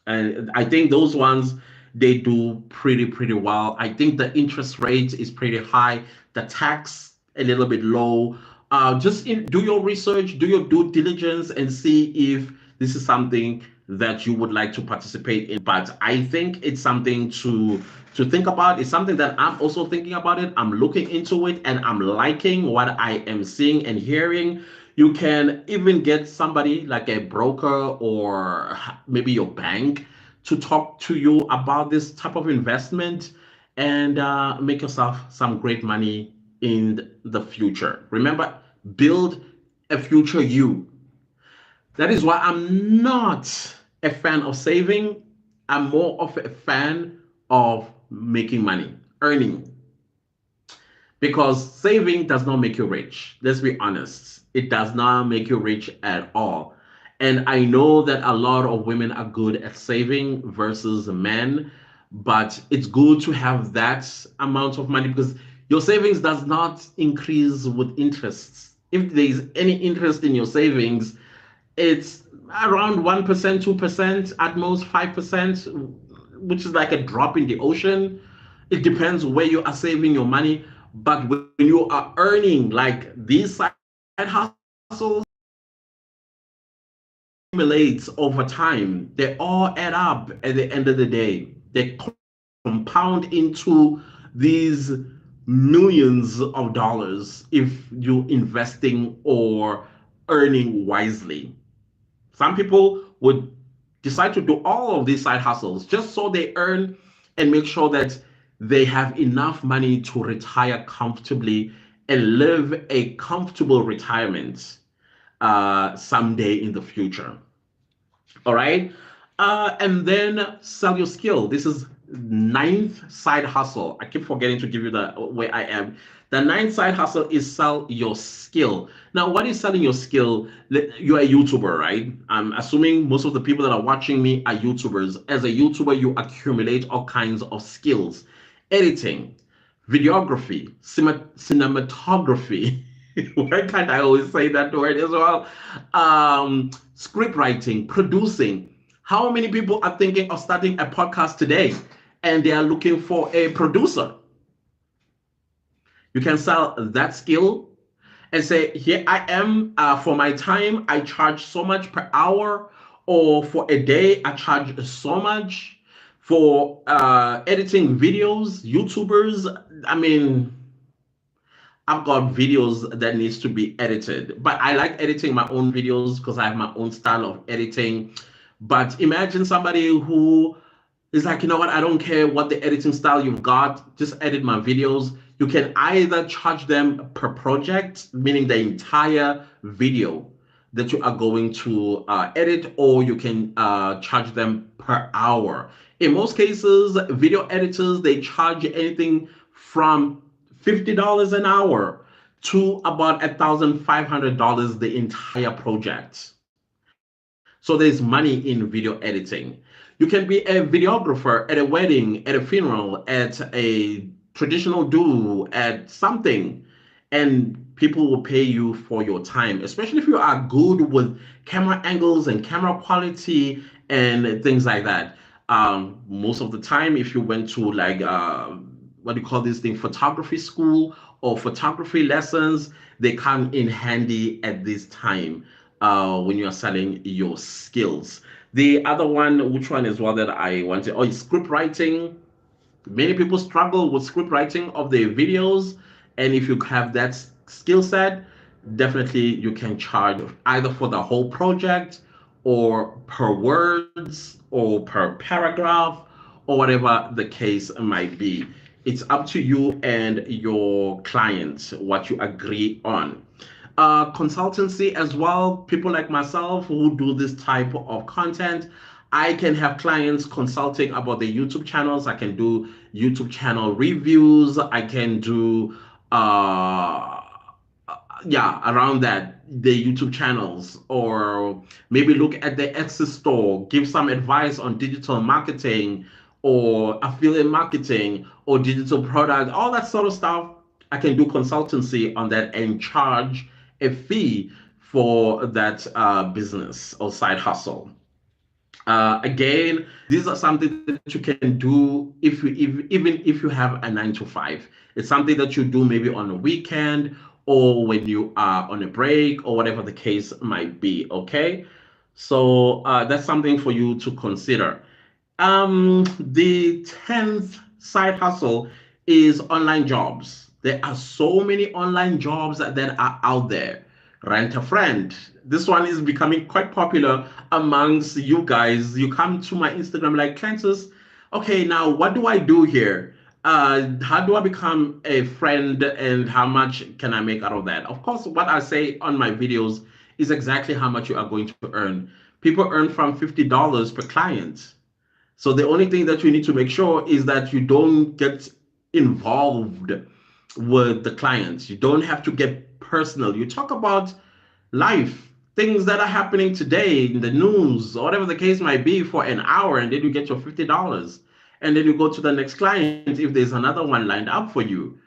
And I think those ones they do pretty well. I think the interest rate is pretty high, the tax a little bit low. Do your research, do your due diligence, and see if this is something that you would like to participate in. But I think it's something to think about. It's something that I'm also thinking about it. I'm looking into it, and I'm liking what I am seeing and hearing. You can even get somebody like a broker or maybe your bank to talk to you about this type of investment and make yourself some great money in the future. Remember, build a future you. That is why I'm not a fan of saving. I'm more of a fan of making money, earning. Because saving does not make you rich. Let's be honest. It does not make you rich at all. And I know that a lot of women are good at saving versus men, but it's good to have that amount of money because your savings does not increase with interests. If there is any interest in your savings, it's around 1%, 2%, at most 5%, which is like a drop in the ocean. It depends where you are saving your money. But when you are earning like these side hustles, accumulates over time. They all add up at the end of the day. They compound into these millions of dollars if you're investing or earning wisely. Some people would decide to do all of these side hustles just so they earn and make sure that they have enough money to retire comfortably and live a comfortable retirement someday in the future. All right. And then sell your skill. This is ninth side hustle. I keep forgetting to give you the where I am. The ninth side hustle is sell your skill. Now, what is selling your skill? You're a YouTuber, right? I'm assuming most of the people that are watching me are YouTubers. As a YouTuber, you accumulate all kinds of skills: editing, videography, cinematography. Why can't I always say that word as well? Script writing, producing. How many people are thinking of starting a podcast today and they are looking for a producer? You can sell that skill and say, here I am, for my time, I charge so much per hour, or for a day, I charge so much. For editing videos, YouTubers, I mean, I've got videos that needs to be edited, but I like editing my own videos because I have my own style of editing. But imagine somebody who is like, you know what, I don't care what the editing style you've got, just edit my videos. You can either charge them per project, meaning the entire video that you are going to edit, or you can charge them per hour. In most cases, video editors, they charge anything from $50 an hour to about $1,500 the entire project. So there's money in video editing. You can be a videographer at a wedding, at a funeral, at a traditional do, at something, and people will pay you for your time, especially if you are good with camera angles and camera quality and things like that. Most of the time, if you went to like what do you call this thing, photography school or photography lessons, they come in handy at this time when you're selling your skills. The other one, which one is one that I wanted? Oh, script writing. Many people struggle with script writing of their videos, and if you have that skill set, definitely you can charge either for the whole project or per words or per paragraph or whatever the case might be. It's up to you and your client what you agree on. Consultancy as well. People like myself who do this type of content, I can have clients consulting about the YouTube channels. I can do YouTube channel reviews. I can do yeah, around that, the YouTube channels, or maybe look at the Etsy store, give some advice on digital marketing or affiliate marketing or digital product, all that sort of stuff. I can do consultancy on that and charge a fee for that business or side hustle. Again, these are something that you can do even if you have a 9 to 5. It's something that you do maybe on a weekend or when you are on a break or whatever the case might be. Okay, so that's something for you to consider. The 10th side hustle is online jobs. There are so many online jobs that are out there. Rent a friend. This one is becoming quite popular amongst you guys. You come to my Instagram like, Clantis, okay, now what do I do here? How do I become a friend and how much can I make out of that? Of course, what I say on my videos is exactly how much you are going to earn. People earn from $50 per client. So the only thing that you need to make sure is that you don't get involved with the clients. You don't have to get personal. You talk about life, things that are happening today in the news, or whatever the case might be, for an hour, and then you get your $50. And then you go to the next client if there's another one lined up for you.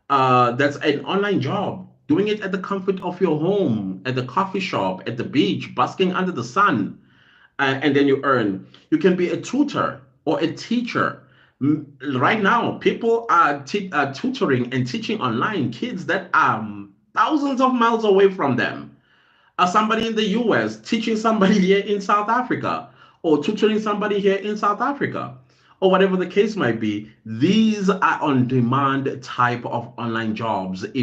That's an online job. Doing it at the comfort of your home, at the coffee shop, at the beach, basking under the sun. and then you earn. You can be a tutor or a teacher. Right now, people are tutoring and teaching online kids that are thousands of miles away from them. Somebody in the US teaching somebody here in South Africa, or tutoring somebody here in South Africa, or whatever the case might be. These are on demand type of online jobs. And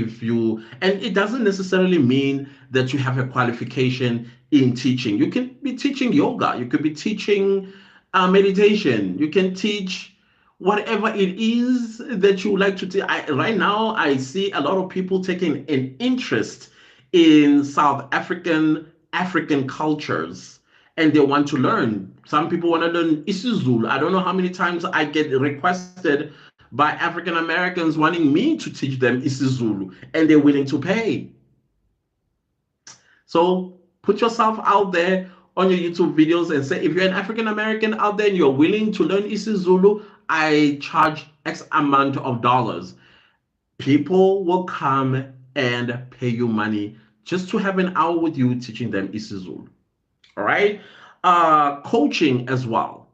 it doesn't necessarily mean that you have a qualification in teaching. You can be teaching yoga, you could be teaching meditation, you can teach whatever it is that you like to teach. Right now, I see a lot of people taking an interest in African cultures, and they want to learn. Some people want to learn isiZulu. I don't know how many times I get requested by African Americans wanting me to teach them isiZulu, and they're willing to pay. So put yourself out there on your YouTube videos and say, if you're an African American out there and you're willing to learn isiZulu, I charge X amount of dollars. People will come and pay you money just to have an hour with you teaching them isiZulu. All right. Coaching as well.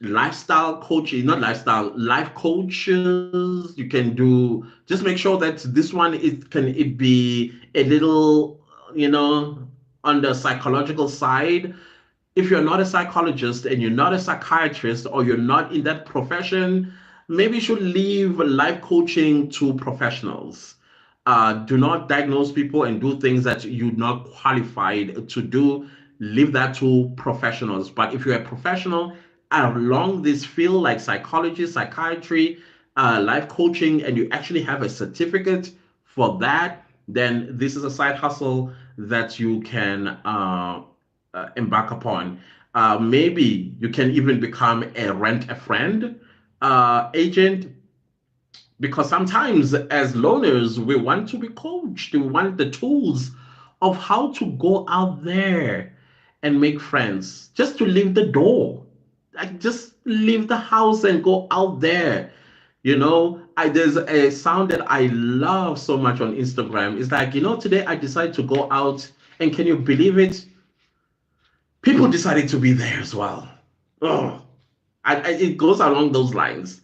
Lifestyle coaching, not lifestyle, life coaches. You can do, just make sure that this one it be a little, you know, on the psychological side. If you're not a psychologist and you're not a psychiatrist or you're not in that profession, maybe you should leave life coaching to professionals. Do not diagnose people and do things that you're not qualified to do. Leave that to professionals. But if you're a professional along this field like psychology, psychiatry, life coaching, and you actually have a certificate for that, then this is a side hustle that you can embark upon. Maybe you can even become a rent a friend agent, because sometimes as loners we want to be coached, we want the tools of how to go out there and make friends, just to leave the door, like just leave the house and go out there. There's a sound that I love so much on Instagram. It's like, today I decided to go out, and can you believe it, people decided to be there as well. Oh, it goes along those lines.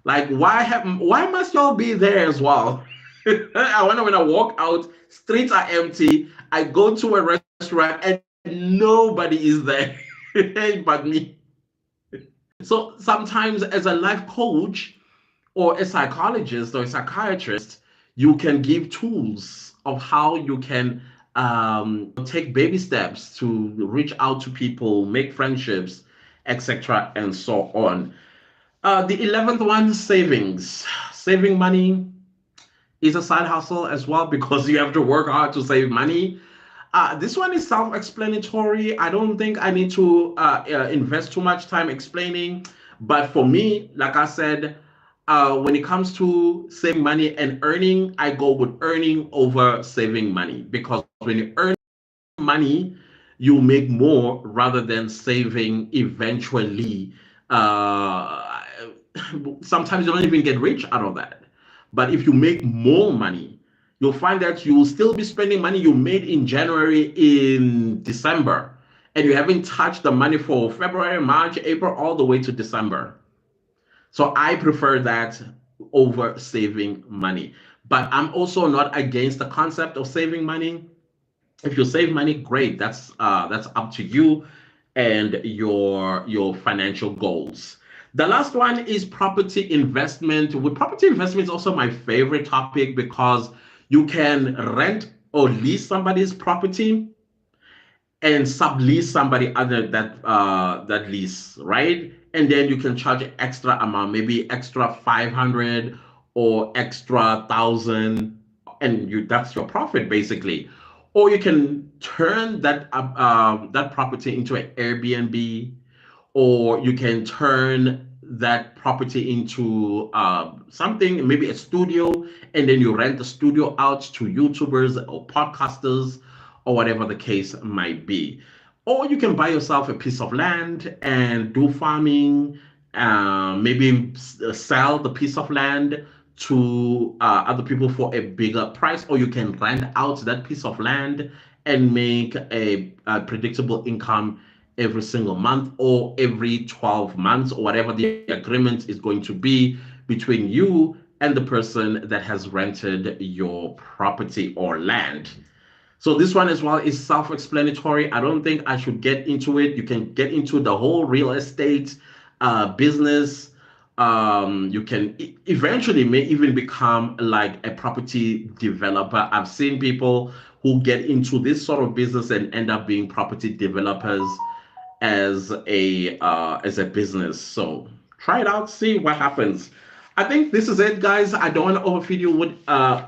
Like, why must y'all be there as well? When I walk out, streets are empty. I go to a restaurant and nobody is there but me. So sometimes, as a life coach or a psychologist or a psychiatrist, you can give tools of how you can take baby steps to reach out to people, make friendships, etc., and so on. The 11th one, savings. Saving money is a side hustle as well, because you have to work hard to save money. This one is self-explanatory. I don't think I need to invest too much time explaining. But for me, like I said, when it comes to saving money and earning, I go with earning over saving money, because when you earn money, you make more rather than saving eventually. Uh, Sometimes you don't even get rich out of that. But if you make more money, you'll find that you will still be spending money you made in January in December, and you haven't touched the money for February, March, April, all the way to December. So I prefer that over saving money. But I'm also not against the concept of saving money. If you save money, great. That's up to you and your financial goals. The last one is property investment. With property investment is also my favorite topic, because you can rent or lease somebody's property and sublease somebody under that lease, right? And then you can charge extra amount, maybe extra 500 or extra 1,000, and that's your profit basically. Or you can turn that property into an Airbnb, or you can turn that property into something, maybe a studio, and then you rent the studio out to YouTubers or podcasters or whatever the case might be. Or you can buy yourself a piece of land and do farming, maybe sell the piece of land to other people for a bigger price, or you can rent out that piece of land and make a predictable income every single month or every 12 months, or whatever the agreement is going to be between you and the person that has rented your property or land. So this one as well is self-explanatory. I don't think I should get into it. You can get into the whole real estate business. You can eventually may even become like a property developer. I've seen people who get into this sort of business and end up being property developers as a business. So try it out, see what happens. I think this is it, guys. I don't want to overfeed you with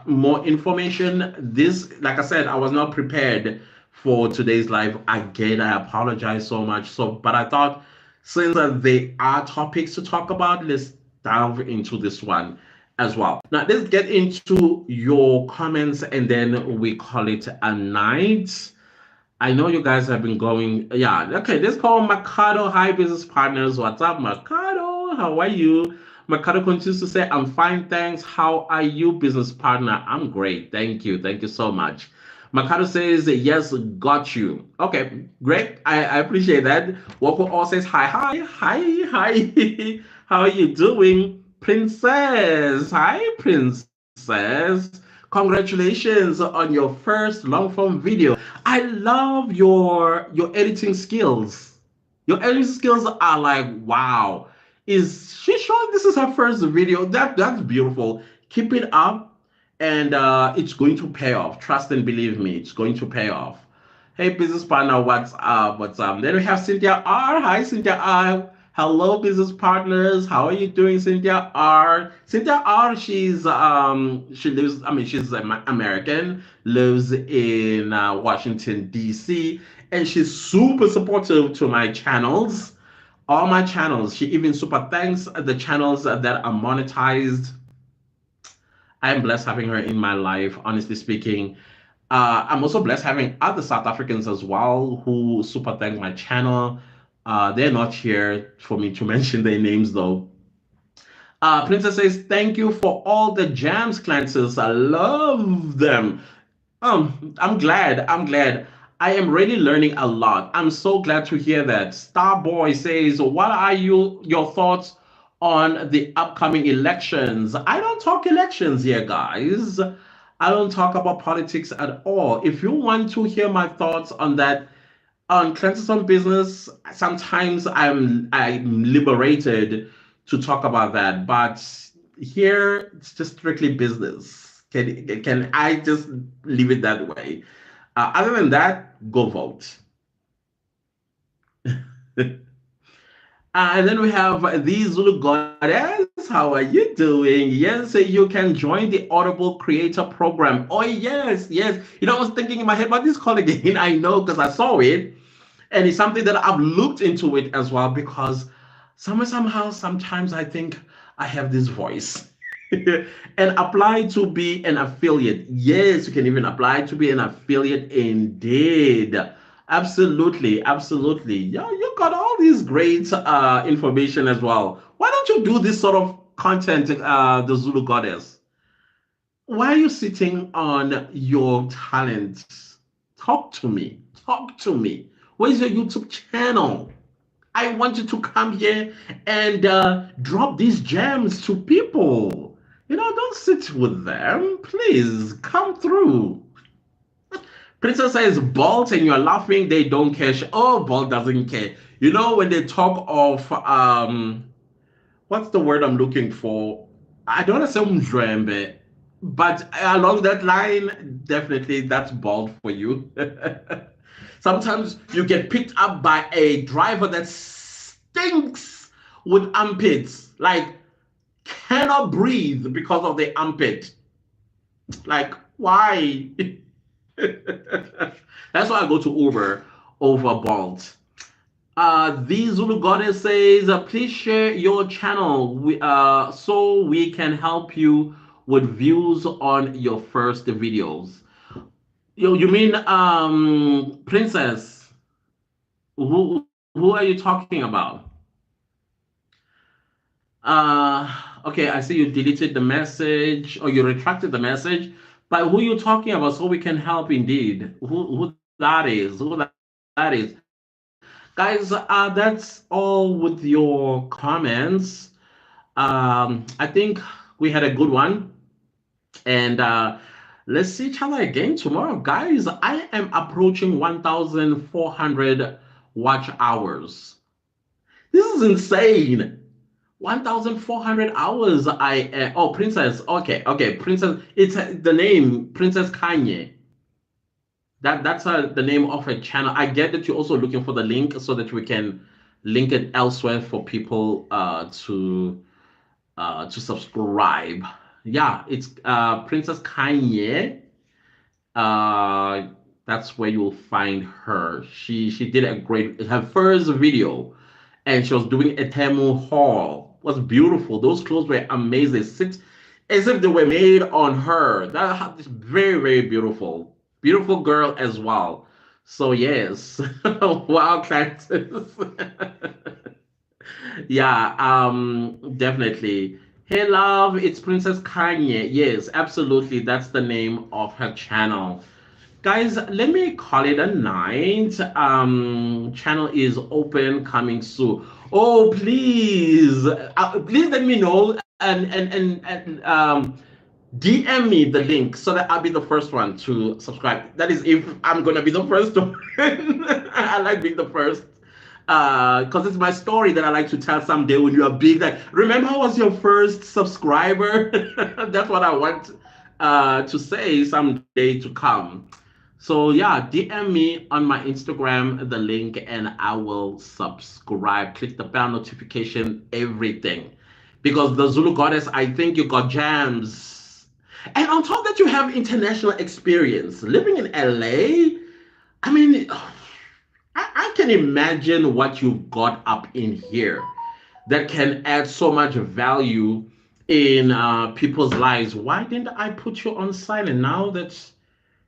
more information. This, like I said, I was not prepared for today's live. Again, I apologize so much. So, but I thought since there are topics to talk about, let's delve into this one as well. Now, let's get into your comments and then we call it a night. I know you guys have been going. Yeah, okay. Let's call Mercado. Hi, business partners. What's up, Mercado? How are you? Mercado continues to say, I'm fine, thanks. How are you, business partner? I'm great. Thank you. Thank you so much. Mercado says, yes, got you. Okay, great. I appreciate that. Woko all says, hi, hi, hi, hi. How are you doing? Princess. Hi, princess. Congratulations on your first long form video. I love your editing skills. Your editing skills are like wow. Is she sure this is her first video? That's beautiful. Keep it up, and it's going to pay off. Trust and believe me, it's going to pay off. Hey, business partner, what's up? What's up? Then we have Cynthia R. Hi, Cynthia R. Hello, business partners. How are you doing, Cynthia R? Cynthia R. She lives. I mean, she's American, lives in Washington D.C., and she's super supportive to my channels, all my channels. She even super thanks the channels that are monetized. I am blessed having her in my life, honestly speaking. I'm also blessed having other South Africans as well who super thank my channel. They're not here for me to mention their names though. Princess says, thank you for all the jams, Clantis. I love them. I'm glad. I'm glad. I am really learning a lot. I'm so glad to hear that. Starboy says, "What are your thoughts on the upcoming elections?" I don't talk elections here, guys. I don't talk about politics at all. If you want to hear my thoughts on that, on cleanses on business, sometimes I'm liberated to talk about that, but here it's just strictly business. Can I just leave it that way? Other than that, go vote. And then we have these Zulu goddess. How are you doing? Yes, you can join the Audible Creator Program. Oh, yes, yes. You know, I was thinking in my head, what is called again? I know because I saw it. And it's something that I've looked into it as well because somehow, sometimes I think I have this voice. And apply to be an affiliate. Yes, you can even apply to be an affiliate indeed. Absolutely, absolutely. Yeah, you got all these great information as well. Why don't you do this sort of content, the Zulu goddess? Why are you sitting on your talent? Talk to me. Talk to me. Where's your YouTube channel? I want you to come here and drop these gems to people. You know, don't sit with them. Please come through. Princess says Bolt and you're laughing, they don't care. Oh, Bolt doesn't care. You know, when they talk of what's the word I'm looking for? I don't want to say mjwembe, but along that line, definitely that's Bolt for you. Sometimes you get picked up by a driver that stinks with armpits, like cannot breathe because of the armpit. Like, why? That's why I go to Uber over Bolt. The Zulu Goddess says, please share your channel so we can help you with views on your first videos. You mean Princess? Who are you talking about? Okay, I see you deleted the message or you retracted the message. But who are you talking about so we can help indeed? Who that is? Who that is? Guys, that's all with your comments. I think we had a good one. And let's see each other again tomorrow. Guys, I am approaching 1,400 watch hours. This is insane. 1,400 hours. Oh, Princess. Okay, okay. Princess. It's the name, Princess Kanye. That's the name of her channel. I get that you're also looking for the link so that we can link it elsewhere for people to subscribe. Yeah, it's Princess Kanye. Uh, that's where you'll find her. She did a great her first video, and she was doing a Temu haul. It was beautiful. Those clothes were amazing. Sit as if they were made on her. That is very very beautiful. Beautiful girl as well. So yes, wow, Clantis. Yeah, definitely. Hey, love, it's Princess Kanye. Yes, absolutely. That's the name of her channel. Guys, let me call it a night. Channel is open, coming soon. Oh, please let me know and DM me the link so that I'll be the first one to subscribe. That is if I'm gonna be the first one. I like being the first. Because it's my story that I like to tell someday when you are big. Like, remember I was your first subscriber? That's what I want to say someday to come. So yeah, DM me on my Instagram the link and I will subscribe. Click the bell notification, everything. Because the Zulu goddess, I think you got jams. And on top that you have international experience living in LA. I mean, I can imagine what you've got up in here that can add so much value in people's lives. Why didn't I put you on silent now that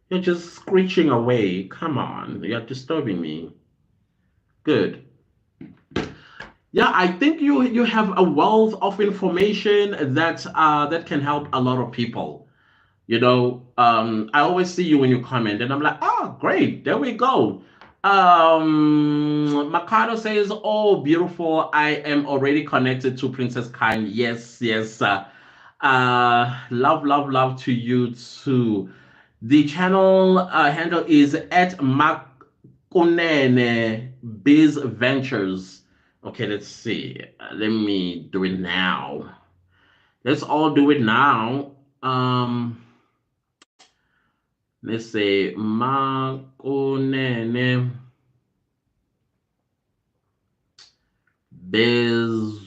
you're just screeching away? Come on, you're disturbing me. Good. Yeah, I think you have a wealth of information that can help a lot of people. I always see you when you comment, and I'm like, oh, great, there we go. Makado says, oh, beautiful. I am already connected to Princess Kind. Yes, yes. Love, love, love to you too. The channel handle is at Makunene Biz Ventures. Okay, let's see. Let me do it now. Let's all do it now. Let's say Makunene Biz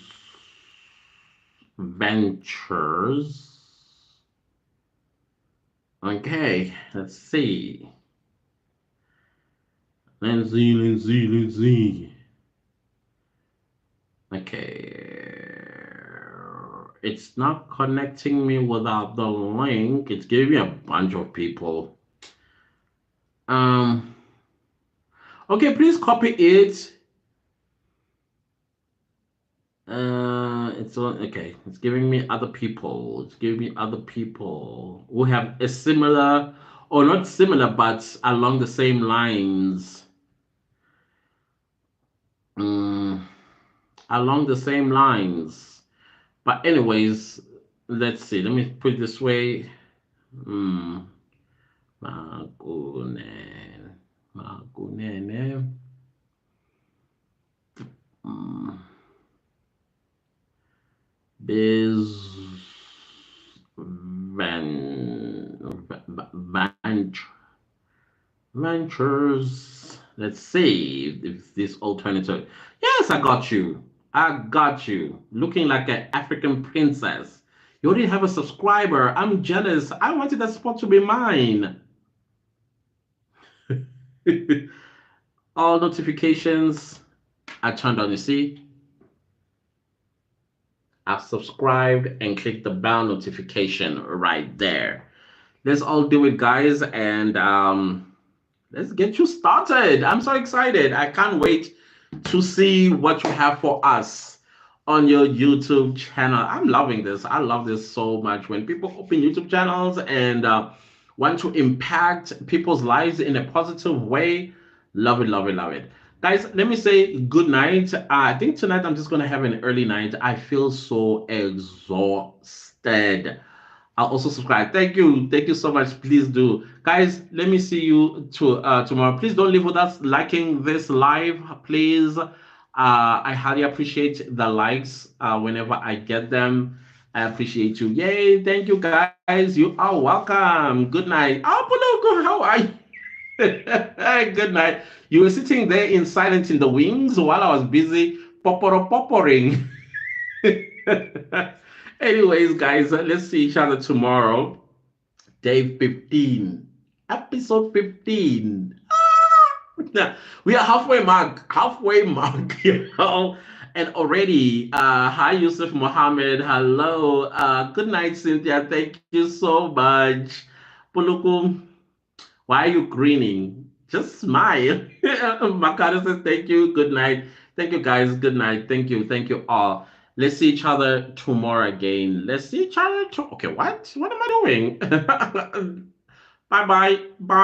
Ventures. Okay, let's see. Let's see. Okay. It's not connecting me without the link. It's giving me a bunch of people. Um, okay, please copy it. It's on, okay. It's giving me other people. It's giving me other people who have a similar, or not similar, but along the same lines. Mm, along the same lines. But anyways, let's see. Let me put it this way. Hmm. Magunen. Magunen. Hmm. Biz Venture. Ventures. Let's see if this alternative. Yes, I got you. I got you. Looking like an African princess. You already have a subscriber. I'm jealous. I wanted that spot to be mine. All notifications are turned on. You see, I've subscribed and click the bell notification right there. Let's all do it, guys, and let's get you started. I'm so excited. I can't wait to see what you have for us on your YouTube channel. I'm loving this. I love this so much. When people open YouTube channels and want to impact people's lives in a positive way, love it, love it, love it. Guys, let me say good night. I think tonight I'm just gonna have an early night. I feel so exhausted. I'll also subscribe. Thank you. Thank you so much. Please do. Guys, let me see you tomorrow. Please don't leave without liking this live, please. I highly appreciate the likes whenever I get them. I appreciate you. Yay. Thank you, guys. You are welcome. Good night. Oh, Pologo, how are you? Good night. You were sitting there in silence in the wings while I was busy poppering. Anyways, guys, let's see each other tomorrow. Day 15. Episode 15. We are halfway mark, you know. And already, hi Yusuf Mohammed, hello. Good night, Cynthia. Thank you so much. Puluku, why are you grinning? Just smile. Makata says thank you. Good night. Thank you, guys. Good night. Thank you. Thank you all. Let's see each other tomorrow again. Let's see each other. Okay, what? What am I doing? Bye bye. Bye.